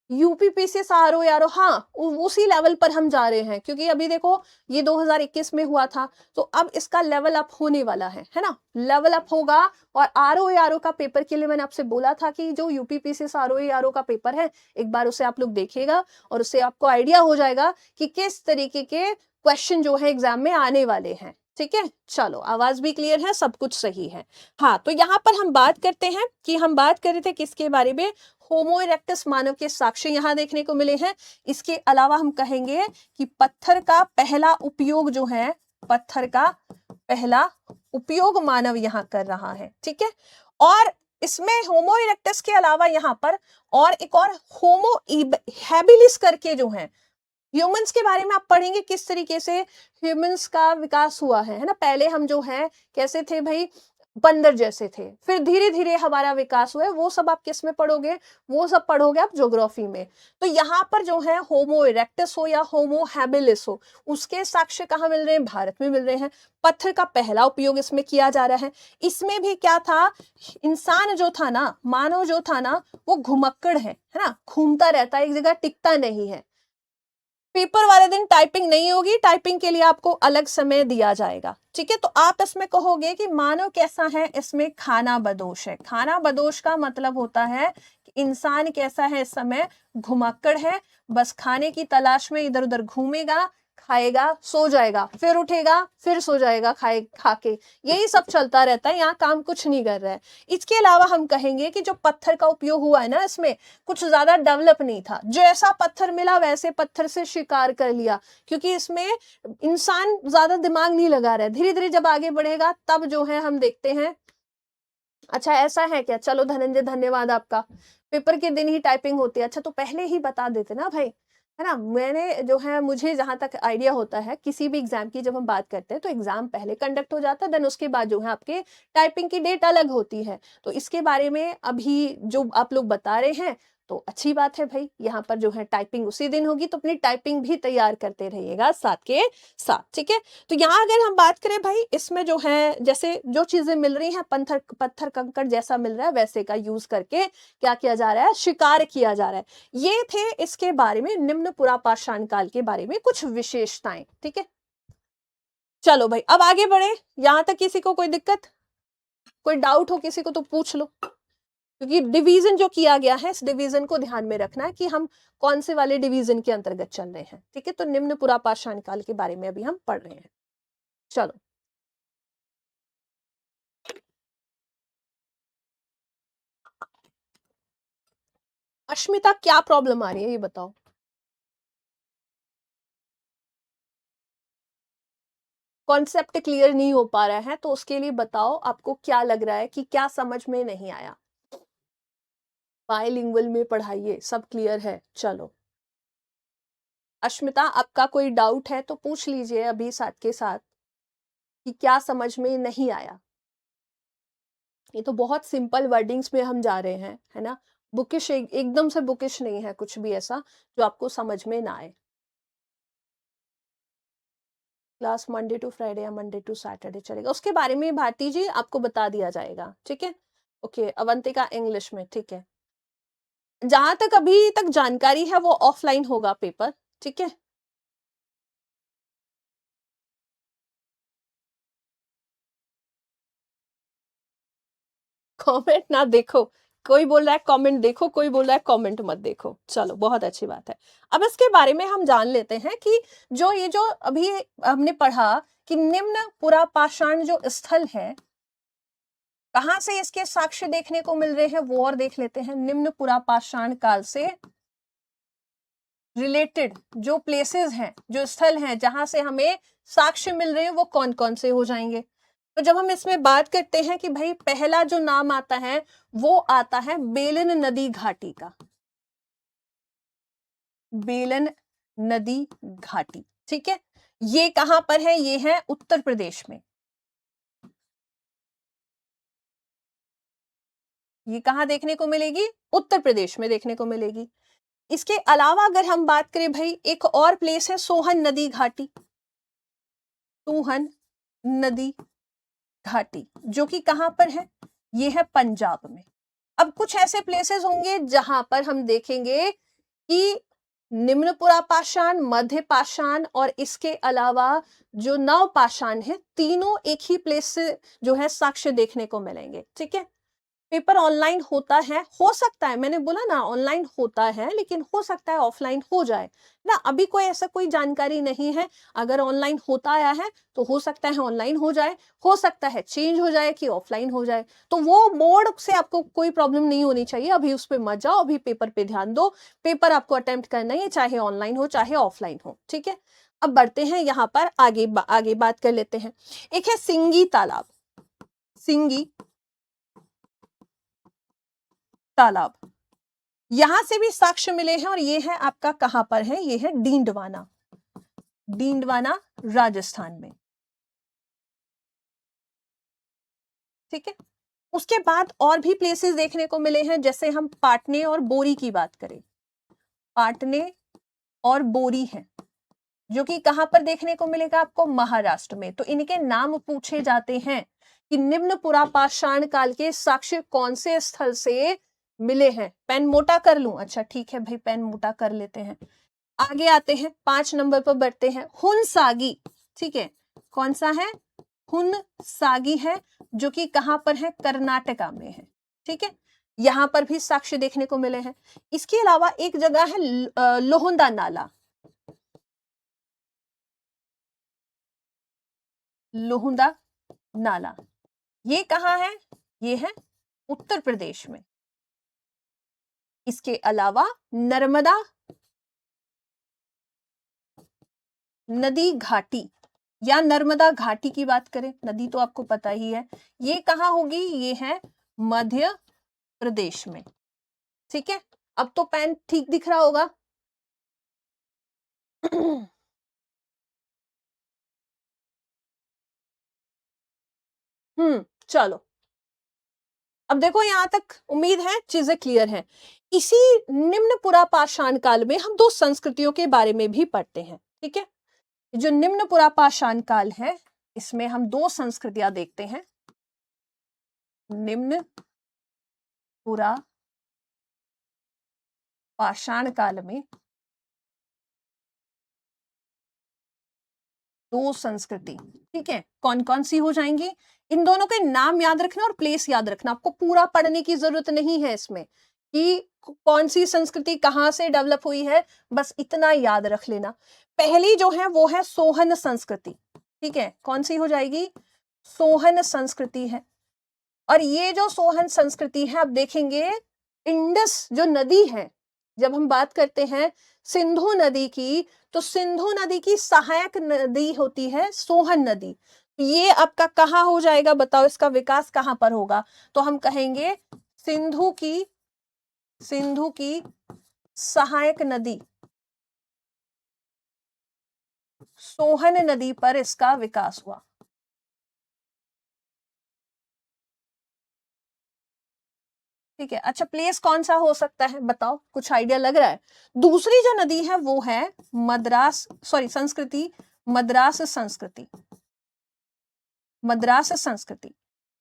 यूपीपीसी सारो यारो, हाँ उसी लेवल पर हम जा रहे हैं, क्योंकि अभी देखो ये 2021 में हुआ था, तो अब इसका लेवल अप होने वाला है ना, लेवल अप होगा। और आरओ आरओ का पेपर के लिए मैंने आपसे बोला था कि जो यूपीपीसी आरओ आरओ का पेपर है, एक बार उसे आप लोग देखिएगा और उससे आपको आइडिया हो जाएगा कि किस तरीके के क्वेश्चन जो है एग्जाम में आने वाले हैं। ठीक है, चलो आवाज भी क्लियर है, सब कुछ सही है। हाँ, तो यहाँ पर हम बात करते हैं कि हम बात कर रहे थे किसके बारे में, होमो इरेक्टस मानव के साक्ष्य यहाँ देखने को मिले हैं। इसके अलावा हम कहेंगे कि पत्थर का पहला उपयोग जो है, पत्थर का पहला उपयोग मानव यहाँ कर रहा है। ठीक है, और इसमें होमो इरेक्टस के अलावा यहाँ पर और एक और होमो हैबिलिस करके जो है, ह्यूमंस के बारे में आप पढ़ेंगे किस तरीके से ह्यूमंस का विकास हुआ है ना। पहले हम जो है कैसे थे भाई, बंदर जैसे थे, फिर धीरे धीरे हमारा विकास हुआ है, वो सब आप किस में पढ़ोगे, वो सब पढ़ोगे आप ज्योग्राफी में। तो यहाँ पर जो है होमो इरेक्टस हो या होमो हैबिलिस हो, उसके साक्ष्य कहाँ मिल रहे हैं, भारत में मिल रहे हैं। पत्थर का पहला उपयोग इसमें किया जा रहा है। इसमें भी क्या था, इंसान जो था ना, मानव जो था ना, वो घुमक्कड़ है ना, घूमता रहता है एक जगह, टिकता नहीं है। पेपर वाले दिन टाइपिंग नहीं होगी, टाइपिंग के लिए आपको अलग समय दिया जाएगा, ठीक है। तो आप इसमें कहोगे कि मानव कैसा है, इसमें खाना बदोश है। खाना बदोश का मतलब होता है कि इंसान कैसा है, इस समय घुमक्कड़ है, बस खाने की तलाश में इधर उधर घूमेगा, खाएगा, सो जाएगा, फिर उठेगा, फिर सो जाएगा, खाए खा के, यही सब चलता रहता है, यहाँ काम कुछ नहीं कर रहा है। इसके अलावा हम कहेंगे कि जो पत्थर का उपयोग हुआ है ना, इसमें कुछ ज्यादा डेवलप नहीं था, जैसा पत्थर मिला वैसे पत्थर से शिकार कर लिया, क्योंकि इसमें इंसान ज्यादा दिमाग नहीं लगा रहा है। धीरे धीरे जब आगे बढ़ेगा तब जो है हम देखते हैं। अच्छा ऐसा है क्या, चलो धनंजय धन्यवाद आपका, पेपर के दिन ही टाइपिंग होती है। अच्छा तो पहले ही बता देते ना भाई, है ना। मैंने जो है, मुझे जहां तक आइडिया होता है किसी भी एग्जाम की, जब हम बात करते हैं तो एग्जाम पहले कंडक्ट हो जाता है, देन उसके बाद जो है आपके टाइपिंग की डेट अलग होती है। तो इसके बारे में अभी जो आप लोग बता रहे हैं तो अच्छी बात है भाई, यहाँ पर जो है टाइपिंग उसी दिन होगी, तो अपनी टाइपिंग भी तैयार करते रहिएगा साथ के साथ, ठीक है। तो यहाँ अगर हम बात करें भाई, इसमें जो है जैसे जो चीजें मिल रही हैं, पत्थर पत्थर कंकड़ जैसा मिल रहा है वैसे का यूज करके क्या किया जा रहा है, शिकार किया जा रहा है। ये थे इसके बारे में, निम्न पुरापाषाण काल के बारे में कुछ विशेषताएं, ठीक है। चलो भाई अब आगे बढ़े, यहां तक किसी को कोई दिक्कत, कोई डाउट हो किसी को तो पूछ लो, क्योंकि डिवीजन जो किया गया है, इस डिवीजन को ध्यान में रखना है कि हम कौन से वाले डिवीजन के अंतर्गत चल रहे हैं, ठीक है। तो निम्न पुरापाषाण काल के बारे में अभी हम पढ़ रहे हैं। चलो अश्मिता, क्या प्रॉब्लम आ रही है ये बताओ। कॉन्सेप्ट क्लियर नहीं हो पा रहा है तो उसके लिए बताओ आपको क्या लग रहा है कि क्या समझ में नहीं आया। बायलिंगुअल में पढ़ाइए, सब क्लियर है। चलो अश्मिता, आपका कोई डाउट है तो पूछ लीजिए अभी साथ के साथ कि क्या समझ में नहीं आया। ये तो बहुत सिंपल वर्डिंग्स में हम जा रहे हैं, है ना। बुकिश एकदम से बुकिश नहीं है कुछ भी ऐसा जो आपको समझ में ना आए। क्लास मंडे टू फ्राइडे या मंडे टू सैटरडे चलेगा, उसके बारे में भारती जी आपको बता दिया जाएगा, ठीक है। ओके अवंतिका इंग्लिश में, ठीक है। जहां तक अभी तक जानकारी है वो ऑफलाइन होगा पेपर, ठीक है। कमेंट ना देखो, कोई बोल रहा है कमेंट देखो, कोई बोल रहा है कमेंट मत देखो, चलो बहुत अच्छी बात है। अब इसके बारे में हम जान लेते हैं कि जो ये जो अभी हमने पढ़ा कि निम्न पुरापाषाण जो स्थल है, कहां से इसके साक्ष्य देखने को मिल रहे हैं वो और देख लेते हैं। निम्न पुरापाषाण काल से रिलेटेड जो प्लेसेस हैं, जो स्थल हैं जहां से हमें साक्ष्य मिल रहे हैं, वो कौन कौन से हो जाएंगे। तो जब हम इसमें बात करते हैं कि भाई पहला जो नाम आता है वो आता है बेलन नदी घाटी का। बेलन नदी घाटी, ठीक है। ये कहां पर है, ये है उत्तर प्रदेश में। ये कहां देखने को मिलेगी, उत्तर प्रदेश में देखने को मिलेगी। इसके अलावा अगर हम बात करें भाई, एक और प्लेस है सोहन नदी घाटी। सोहन नदी घाटी जो कि कहां पर है, ये है पंजाब में। अब कुछ ऐसे प्लेसेस होंगे जहां पर हम देखेंगे कि निम्न पुरापाषाण, मध्य पाषाण और इसके अलावा जो नव पाषाण है, तीनों एक ही प्लेस से जो है साक्ष्य देखने को मिलेंगे, ठीक है। पेपर ऑनलाइन होता है, हो सकता है, मैंने बोला ना ऑनलाइन होता है, लेकिन हो सकता है ऑफलाइन हो जाए ना, अभी कोई ऐसा कोई जानकारी नहीं है। अगर ऑनलाइन होता आया है तो हो सकता है ऑनलाइन हो जाए, हो सकता है चेंज हो जाए कि ऑफलाइन हो जाए। तो वो मोड से आपको कोई प्रॉब्लम नहीं होनी चाहिए, अभी उस पर मत जाओ, अभी पेपर पे ध्यान दो। पेपर आपको अटेम्प्ट करना है चाहे ऑनलाइन हो चाहे ऑफलाइन हो, ठीक है। अब बढ़ते हैं यहाँ पर आगे आगे बात कर लेते हैं। एक है सिंगी तालाब, सिंगी तालाब, यहां से भी साक्ष्य मिले हैं और ये है आपका कहां पर है, ये है डींडवाना, डींडवाना राजस्थान में, ठीक है। उसके बाद और भी प्लेसेस देखने को मिले हैं, जैसे हम पाटने और बोरी की बात करें, पाटने और बोरी है जो कि कहां पर देखने को मिलेगा आपको, महाराष्ट्र में। तो इनके नाम पूछे जाते हैं कि निम्न पुरापाषाण काल के साक्ष्य कौन से स्थल से मिले हैं। पेन मोटा कर लूं, अच्छा ठीक है भाई पेन मोटा कर लेते हैं। आगे आते हैं, 5 नंबर पर बढ़ते हैं, हुनसागी। ठीक है, कौन सा है? हुनसागी है, जो कि कहां पर है? कर्नाटका में है। ठीक है, यहां पर भी साक्ष्य देखने को मिले हैं। इसके अलावा एक जगह है लोहंदा नाला। लोहंदा नाला, ये कहाँ है? ये है उत्तर प्रदेश में। इसके अलावा नर्मदा नदी घाटी या नर्मदा घाटी की बात करें, नदी तो आपको पता ही है, ये कहाँ होगी? ये है मध्य प्रदेश में। ठीक है, अब तो पेन ठीक दिख रहा होगा। चलो, अब देखो यहां तक उम्मीद है चीजें क्लियर हैं। इसी निम्न पुरापाषाण काल में हम दो संस्कृतियों के बारे में भी पढ़ते हैं। ठीक है, जो निम्न पुरापाषाण काल है, इसमें हम दो संस्कृतियां देखते हैं। निम्न पुरापाषाण काल में दो संस्कृति, ठीक है, कौन कौन सी हो जाएंगी? इन दोनों के नाम याद रखना और प्लेस याद रखना। आपको पूरा पढ़ने की जरूरत नहीं है इसमें कि कौन सी संस्कृति कहां से डेवलप हुई है, बस इतना याद रख लेना। पहली जो है वो है सोहन संस्कृति। ठीक है, कौन सी हो जाएगी? सोहन संस्कृति है। और ये जो सोहन संस्कृति है, आप देखेंगे इंडस जो नदी है, जब हम बात करते हैं सिंधु नदी की, तो सिंधु नदी की सहायक नदी होती है सोहन नदी। ये आपका कहाँ हो जाएगा? बताओ, इसका विकास कहां पर होगा? तो हम कहेंगे सिंधु की सहायक नदी सोहन नदी पर इसका विकास हुआ। ठीक है, अच्छा, प्लेस कौन सा हो सकता है? बताओ, कुछ आइडिया लग रहा है? दूसरी जो नदी है वो है मद्रास संस्कृति। मद्रास संस्कृति,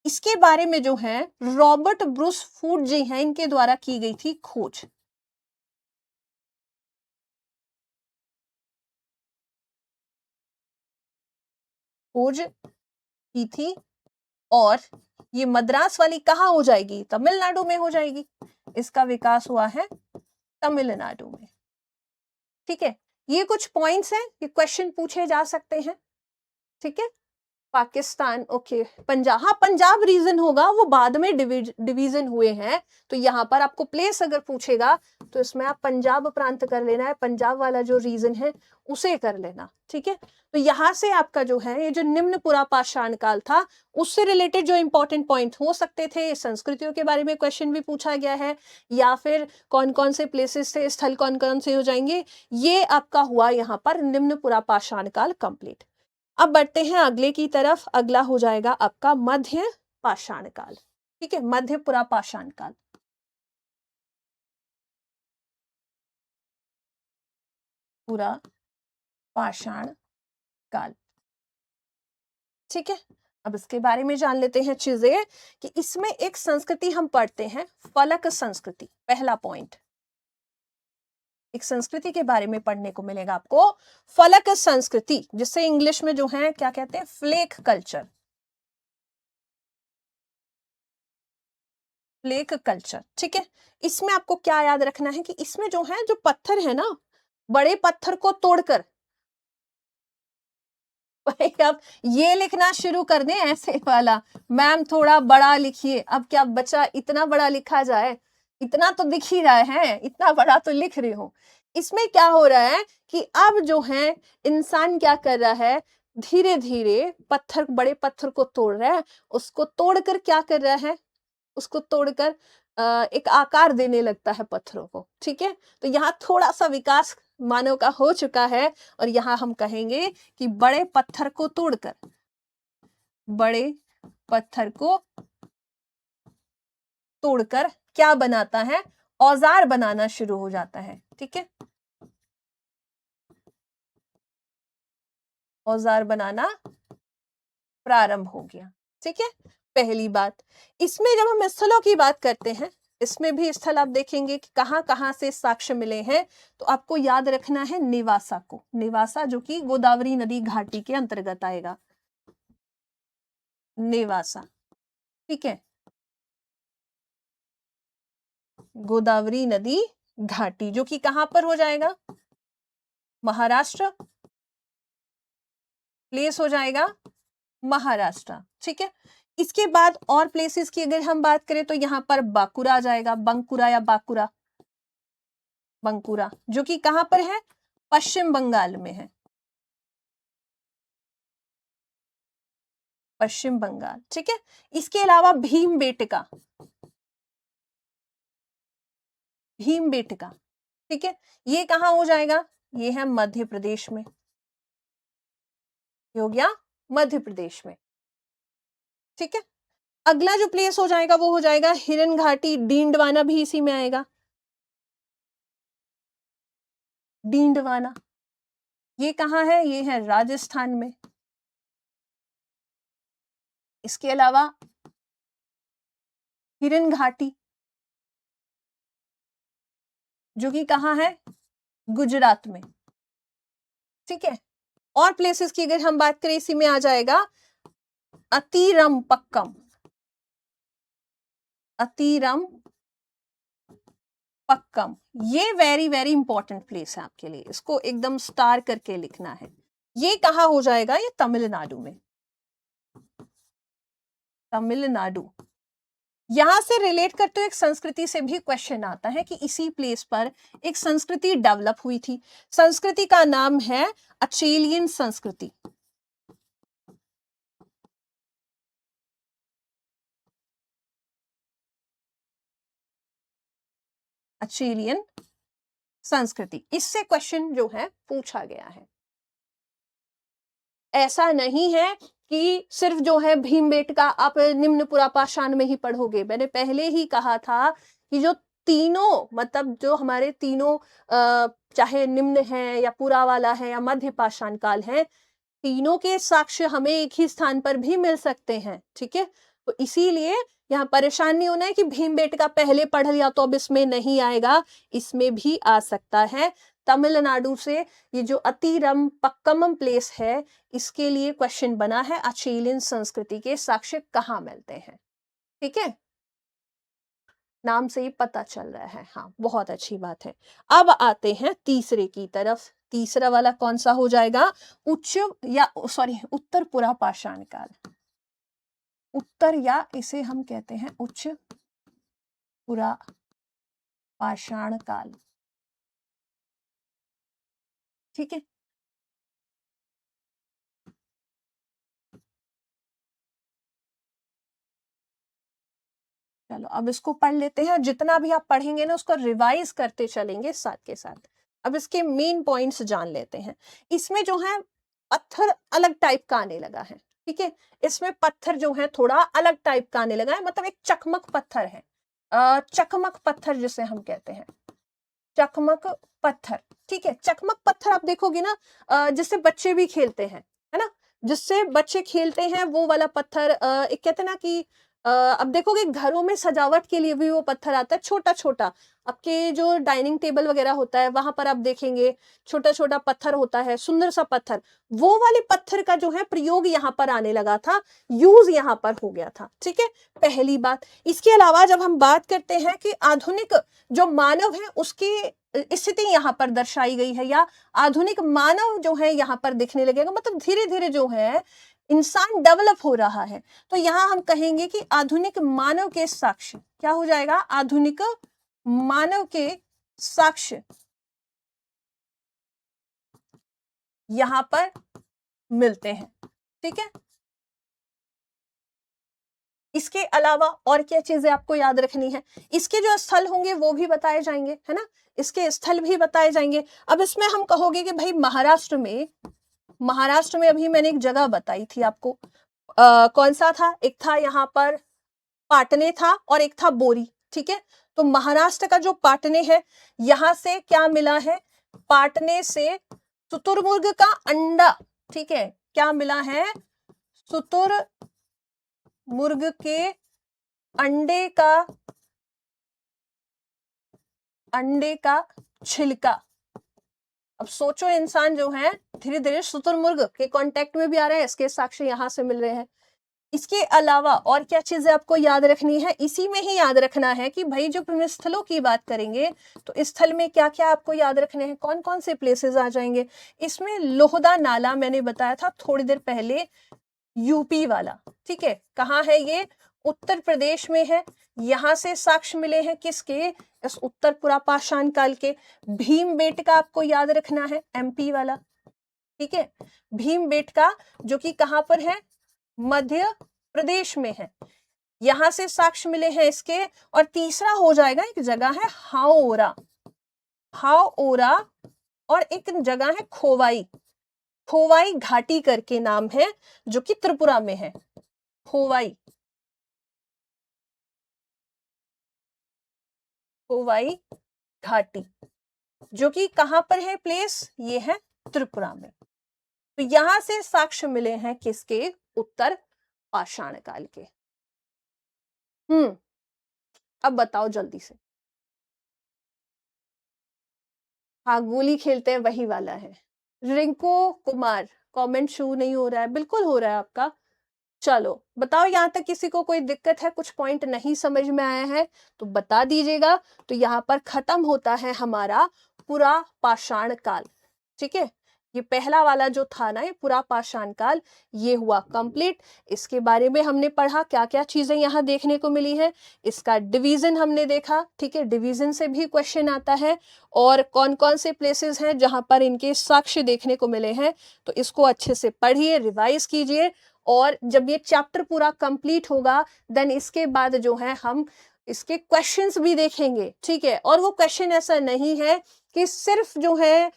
इसके बारे में जो है रॉबर्ट ब्रूस फूड जी हैं, इनके द्वारा की गई थी खोज। खोज की थी, और ये मद्रास वाली कहाँ हो जाएगी? तमिलनाडु में हो जाएगी। इसका विकास हुआ है तमिलनाडु में। ठीक है, ये कुछ पॉइंट्स हैं, ये क्वेश्चन पूछे जा सकते हैं। ठीक है, पाकिस्तान, ओके, पंजाब, हाँ पंजाब रीजन होगा, वो बाद में डिवीजन हुए हैं। तो यहाँ पर आपको प्लेस अगर पूछेगा तो इसमें आप पंजाब प्रांत कर लेना है, पंजाब वाला जो रीजन है उसे कर लेना। ठीक है, तो यहाँ से आपका जो है ये जो निम्न पुरापाषाण काल था, उससे रिलेटेड जो इंपॉर्टेंट पॉइंट हो सकते थे, संस्कृतियों के बारे में क्वेश्चन भी पूछा गया है, या फिर कौन कौन से प्लेसेस थे, स्थल कौन कौन से हो जाएंगे, ये आपका हुआ यहाँ पर निम्न पुरापाषाण काल कंप्लीट। अब बढ़ते हैं अगले की तरफ, अगला हो जाएगा आपका मध्य पाषाण काल। ठीक है, मध्य पुरापाषाण काल। पूरा पाषाण काल। ठीक है, अब इसके बारे में जान लेते हैं चीजें, कि इसमें एक संस्कृति हम पढ़ते हैं, फलक संस्कृति। पहला पॉइंट, एक संस्कृति के बारे में पढ़ने को मिलेगा आपको, फलक संस्कृति, जिससे इंग्लिश में जो है क्या कहते हैं? Flake culture. फ्लेक कल्चर, ठीक है, इसमें आपको क्या याद रखना है कि इसमें जो है, जो पत्थर है ना, बड़े पत्थर को तोड़कर भाई अब ये लिखना शुरू कर दें ऐसे वाला, मैम थोड़ा बड़ा लिखिए। अब क्या बचा, इतना बड़ा लिखा जाए? इतना तो दिख ही रहा है, इतना बड़ा तो लिख रही हूं। इसमें क्या हो रहा है कि अब जो है इंसान क्या कर रहा है, धीरे धीरे पत्थर, बड़े पत्थर को तोड़ रहा है, उसको तोड़कर क्या कर रहा है? उसको तोड़कर एक आकार देने लगता है पत्थरों को। ठीक है, तो यहाँ थोड़ा सा विकास मानव का हो चुका है, और यहाँ हम कहेंगे कि बड़े पत्थर को तोड़कर, बड़े पत्थर को तोड़कर क्या बनाता है? औजार बनाना शुरू हो जाता है। ठीक है, औजार बनाना प्रारंभ हो गया। ठीक है, पहली बात। इसमें जब हम स्थलों की बात करते हैं, इसमें भी स्थल आप देखेंगे कि कहां कहां से साक्ष्य मिले हैं, तो आपको याद रखना है नेवासा को, नेवासा जो कि गोदावरी नदी घाटी के अंतर्गत आएगा, नेवासा, ठीक है, गोदावरी नदी घाटी जो कि कहां पर हो जाएगा, महाराष्ट्र, प्लेस हो जाएगा महाराष्ट्र, ठीक है। इसके बाद और प्लेसेस की अगर हम बात करें तो यहां पर बांकुरा आ जाएगा, बंकुरा या बांकुरा, बंकुरा जो कि कहां पर है, पश्चिम बंगाल में है, पश्चिम बंगाल, ठीक है। इसके अलावा भीमबेटका, भीमबेटका, ठीक है, ये कहां हो जाएगा, ये है मध्य प्रदेश में, ये हो गया मध्य प्रदेश में, ठीक है। अगला जो प्लेस हो जाएगा वो हो जाएगा हिरन घाटी, डींडवाना भी इसी में आएगा, डींडवाना, ये कहां है, ये है राजस्थान में। इसके अलावा हिरन घाटी जो कि कहां है, गुजरात में, ठीक है। और प्लेसेस की अगर हम बात करें इसी में आ जाएगा अतिरमपक्कम, अतिरम पक्कम, ये वेरी वेरी इंपॉर्टेंट प्लेस है आपके लिए, इसको एकदम स्टार करके लिखना है। ये कहां हो जाएगा, ये तमिलनाडु में, तमिलनाडु। यहां से रिलेट करते हुए एक संस्कृति से भी क्वेश्चन आता है कि इसी प्लेस पर एक संस्कृति डेवलप हुई थी, संस्कृति का नाम है अचेलियन संस्कृति, अचेलियन संस्कृति, इससे क्वेश्चन जो है पूछा गया है। ऐसा नहीं है कि सिर्फ जो है भीमबेटका आप निम्न पुरापाषाण में ही पढ़ोगे, मैंने पहले ही कहा था कि जो तीनों मतलब जो हमारे तीनों चाहे निम्न है या पूरा वाला है या मध्य पाषाण काल है, तीनों के साक्ष्य हमें एक ही स्थान पर भी मिल सकते हैं, ठीक है। तो इसीलिए यहाँ परेशान नहीं होना है कि भीमबेटका पहले पढ़ लिया तो अब इसमें नहीं आएगा, इसमें भी आ सकता है। तमिलनाडु से ये जो अतिरम पक्कम प्लेस है, इसके लिए क्वेश्चन बना है अचेलियन संस्कृति के साक्ष्य कहाँ मिलते हैं, ठीक है, नाम से ही पता चल रहा है, हाँ बहुत अच्छी बात है। अब आते हैं तीसरे की तरफ, तीसरा वाला कौन सा हो जाएगा, उच्च या सॉरी उत्तर पुरापाषाण काल, उत्तर या इसे हम कहते हैं उच्च पुरापाषाण काल, ठीक है। चलो अब इसको पढ़ लेते हैं, जितना भी आप पढ़ेंगे ना उसको रिवाइज करते चलेंगे साथ के साथ। अब इसके मेन पॉइंट्स जान लेते हैं। इसमें जो है पत्थर अलग टाइप का आने लगा है, ठीक है, इसमें पत्थर जो है थोड़ा अलग टाइप का आने लगा है, मतलब एक चकमक पत्थर है, चकमक पत्थर जिसे हम कहते हैं, चकमक पत्थर, ठीक है। चकमक पत्थर आप देखोगे ना, जिससे बच्चे भी खेलते हैं, है ना, जिससे बच्चे खेलते हैं वो वाला पत्थर, एक कहते हैं ना कि अब देखोगे घरों में सजावट के लिए भी वो पत्थर आता है, छोटा छोटा, आपके जो डाइनिंग टेबल वगैरह होता है वहां पर आप देखेंगे छोटा छोटा पत्थर होता है, सुंदर सा पत्थर, वो वाले पत्थर का जो है प्रयोग यहाँ पर आने लगा था, यूज यहाँ पर हो गया था, ठीक है, पहली बात। इसके अलावा जब हम बात करते हैं कि आधुनिक जो मानव है उसकी स्थिति यहाँ पर दर्शाई गई है, या आधुनिक मानव जो है यहाँ पर दिखने लगेगा, मतलब धीरे धीरे जो है इंसान डेवलप हो रहा है, तो यहां हम कहेंगे कि आधुनिक मानव के साक्ष्य क्या हो जाएगा, आधुनिक मानव के साक्ष्य यहां पर मिलते हैं, ठीक है। इसके अलावा और क्या चीजें आपको याद रखनी है, इसके जो स्थल होंगे वो भी बताए जाएंगे, है ना, इसके स्थल भी बताए जाएंगे। अब इसमें हम कहोगे कि भाई महाराष्ट्र में अभी मैंने एक जगह बताई थी आपको, कौन सा था, एक था यहाँ पर पाटने था और एक था बोरी, ठीक है। तो महाराष्ट्र का जो पाटने है, यहां से क्या मिला है, पाटने से शुतुरमुर्ग का अंडा, ठीक है, क्या मिला है, शुतुरमुर्ग के अंडे का अंडे का छिलका। अब सोचो, इंसान जो है धीरे धीरे शुतुरमुर्ग के कांटेक्ट में भी आ रहा है, इसके साक्ष्य यहां से मिल रहे हैं। इसके अलावा और क्या चीजें आपको याद रखनी है, इसी में ही याद रखना है कि भाई जो स्थलों की बात करेंगे तो इस स्थल में क्या क्या आपको याद रखने हैं, कौन कौन से प्लेसेस आ जाएंगे। इसमें लोहदा नाला मैंने बताया था थोड़ी देर पहले, यूपी वाला, ठीक है। कहाँ है ये, उत्तर प्रदेश में है। यहां से साक्ष्य मिले हैं किसके, इस उत्तर पुरापाषाण काल के। भीमबेटका आपको याद रखना है, एमपी वाला, ठीक है। भीमबेटका जो कि कहां पर है, मध्य प्रदेश में है। यहां से साक्ष्य मिले हैं इसके। और तीसरा हो जाएगा, एक जगह है हाओरा, हाओरा, और एक जगह है खोवाई, खोवाई घाटी करके नाम है, जो कि त्रिपुरा में है। खोवाई, खोवाई घाटी, जो कि कहां पर है प्लेस, ये है त्रिपुरा में। तो यहां से साक्ष्य मिले हैं किसके, उत्तर पाषाण काल के। अब बताओ जल्दी से। हाँ, गोली खेलते हैं वही वाला है। रिंकू कुमार, कमेंट शो नहीं हो रहा है, बिल्कुल हो रहा है आपका। चलो बताओ, यहाँ तक किसी को कोई दिक्कत है, कुछ पॉइंट नहीं समझ में आया है तो बता दीजिएगा। तो यहाँ पर खत्म होता है हमारा पुरा पाषाण काल, ठीक है। ये पहला वाला जो था ना, ये पुरा पाषाण काल, ये हुआ कंप्लीट। इसके बारे में हमने पढ़ा, क्या क्या चीजें यहाँ देखने को मिली है। इसका डिवीजन हमने देखा, ठीक है, डिवीजन से भी क्वेश्चन आता है। और कौन कौन से प्लेसेस हैं जहां पर इनके साक्ष्य देखने को मिले हैं, तो इसको अच्छे से पढ़िए, रिवाइज कीजिए। और जब ये चैप्टर पूरा कंप्लीट होगा, देन इसके बाद जो है हम इसके क्वेश्चंस भी देखेंगे, ठीक है। और वो क्वेश्चन ऐसा नहीं है कि सिर्फ जो है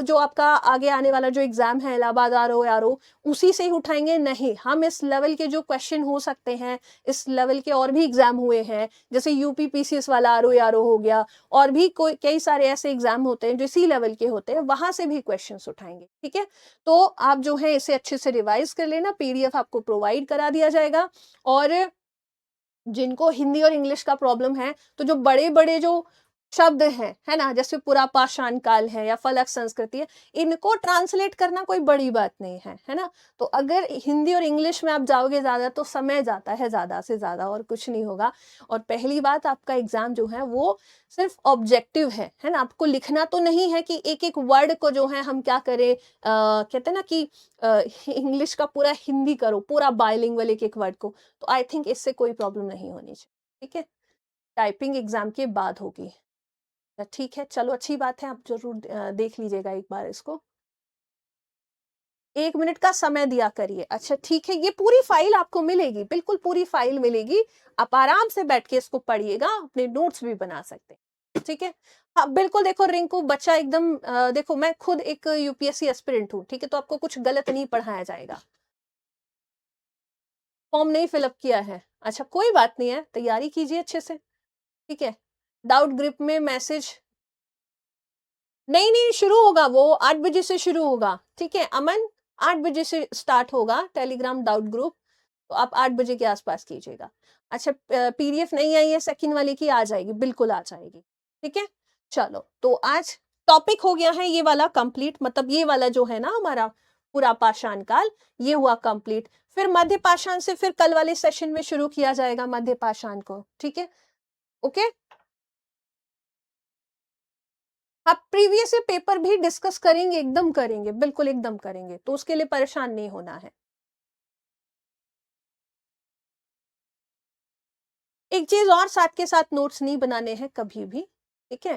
जो आपका आगे आने वाला जो एग्जाम है इलाहाबाद आरओ आरओ उसी से ही उठाएंगे, नहीं। हम इस लेवल के जो क्वेश्चन हो सकते हैं, इस लेवल के और भी एग्जाम हुए हैं, जैसे यूपी पीसीएस वाला आरओ आरओ हो गया, और भी कोई कई सारे ऐसे एग्जाम होते हैं जो इसी लेवल के होते हैं, वहां से भी क्वेश्चन उठाएंगे, ठीक है। तो आप जो है इसे अच्छे से रिवाइज कर लेना, पीडीएफ आपको प्रोवाइड करा दिया जाएगा। और जिनको हिंदी और इंग्लिश का प्रॉब्लम है, तो जो बड़े बड़े जो शब्द हैं, है ना, जैसे पुरा पाषाण काल है या फलक संस्कृति है, इनको ट्रांसलेट करना कोई बड़ी बात नहीं है ना। तो अगर हिंदी और इंग्लिश में आप जाओगे ज्यादा तो समय जाता है ज्यादा से ज्यादा, और कुछ नहीं होगा। और पहली बात, आपका एग्जाम जो है वो सिर्फ ऑब्जेक्टिव है ना। आपको लिखना तो नहीं है कि एक एक वर्ड को जो है हम क्या करें, कहते हैं ना कि इंग्लिश का पूरा हिंदी करो, पूरा बायलिंगुअल एक एक वर्ड को। तो आई थिंक इससे कोई प्रॉब्लम नहीं होनी चाहिए, ठीक है। टाइपिंग एग्जाम के बाद होगी, ठीक है। चलो अच्छी बात है, आप जरूर देख लीजिएगा एक बार इसको। 1 मिनट का समय दिया करिए, अच्छा ठीक है। ये पूरी फाइल आपको मिलेगी, बिल्कुल पूरी फाइल मिलेगी। आप आराम से बैठ के इसको पढ़िएगा, अपने नोट्स भी बना सकते हैं, ठीक है। हाँ बिल्कुल, देखो रिंकू बच्चा एकदम देखो, मैं खुद एक यूपीएससी एस्पिरेंट हूँ, ठीक है। तो आपको कुछ गलत नहीं पढ़ाया जाएगा। फॉर्म नहीं फिलअप किया है, अच्छा कोई बात नहीं है, तैयारी कीजिए अच्छे से, ठीक है। डाउट ग्रुप में मैसेज नहीं नहीं शुरू होगा, वो 8 बजे से शुरू होगा, ठीक है अमन। 8 बजे से स्टार्ट होगा टेलीग्राम डाउट ग्रुप, तो आप 8 बजे के आसपास कीजिएगा। अच्छा पीडीएफ नहीं आई है सेकंड वाली की, आ जाएगी, बिल्कुल आ जाएगी, ठीक है। चलो तो आज टॉपिक हो गया है ये वाला कंप्लीट, मतलब ये वाला जो है ना हमारा पूरा पाषाण काल, ये हुआ कंप्लीट। फिर मध्य पाषाण से फिर कल वाले सेशन में शुरू किया जाएगा मध्य पाषाण को, ठीक है, ओके। आप प्रीवियस पेपर भी डिस्कस करेंगे, एकदम करेंगे, बिल्कुल एकदम करेंगे, तो उसके लिए परेशान नहीं होना है। एक चीज और, साथ के साथ नोट्स नहीं बनाने हैं कभी भी, ठीक है।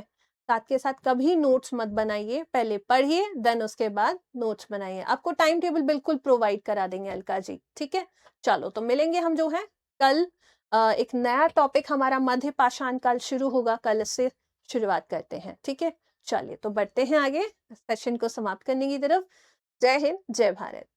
साथ के साथ कभी नोट्स मत बनाइए, पहले पढ़िए देन उसके बाद नोट्स बनाइए। आपको टाइम टेबल बिल्कुल प्रोवाइड करा देंगे अलका जी, ठीक है। चलो तो मिलेंगे हम जो है कल। एक नया टॉपिक हमारा मध्य पाषाण काल शुरू होगा, कल से शुरुआत करते हैं, ठीक है। चलिए तो बढ़ते हैं आगे सेशन को समाप्त करने की तरफ। जय हिंद, जय भारत।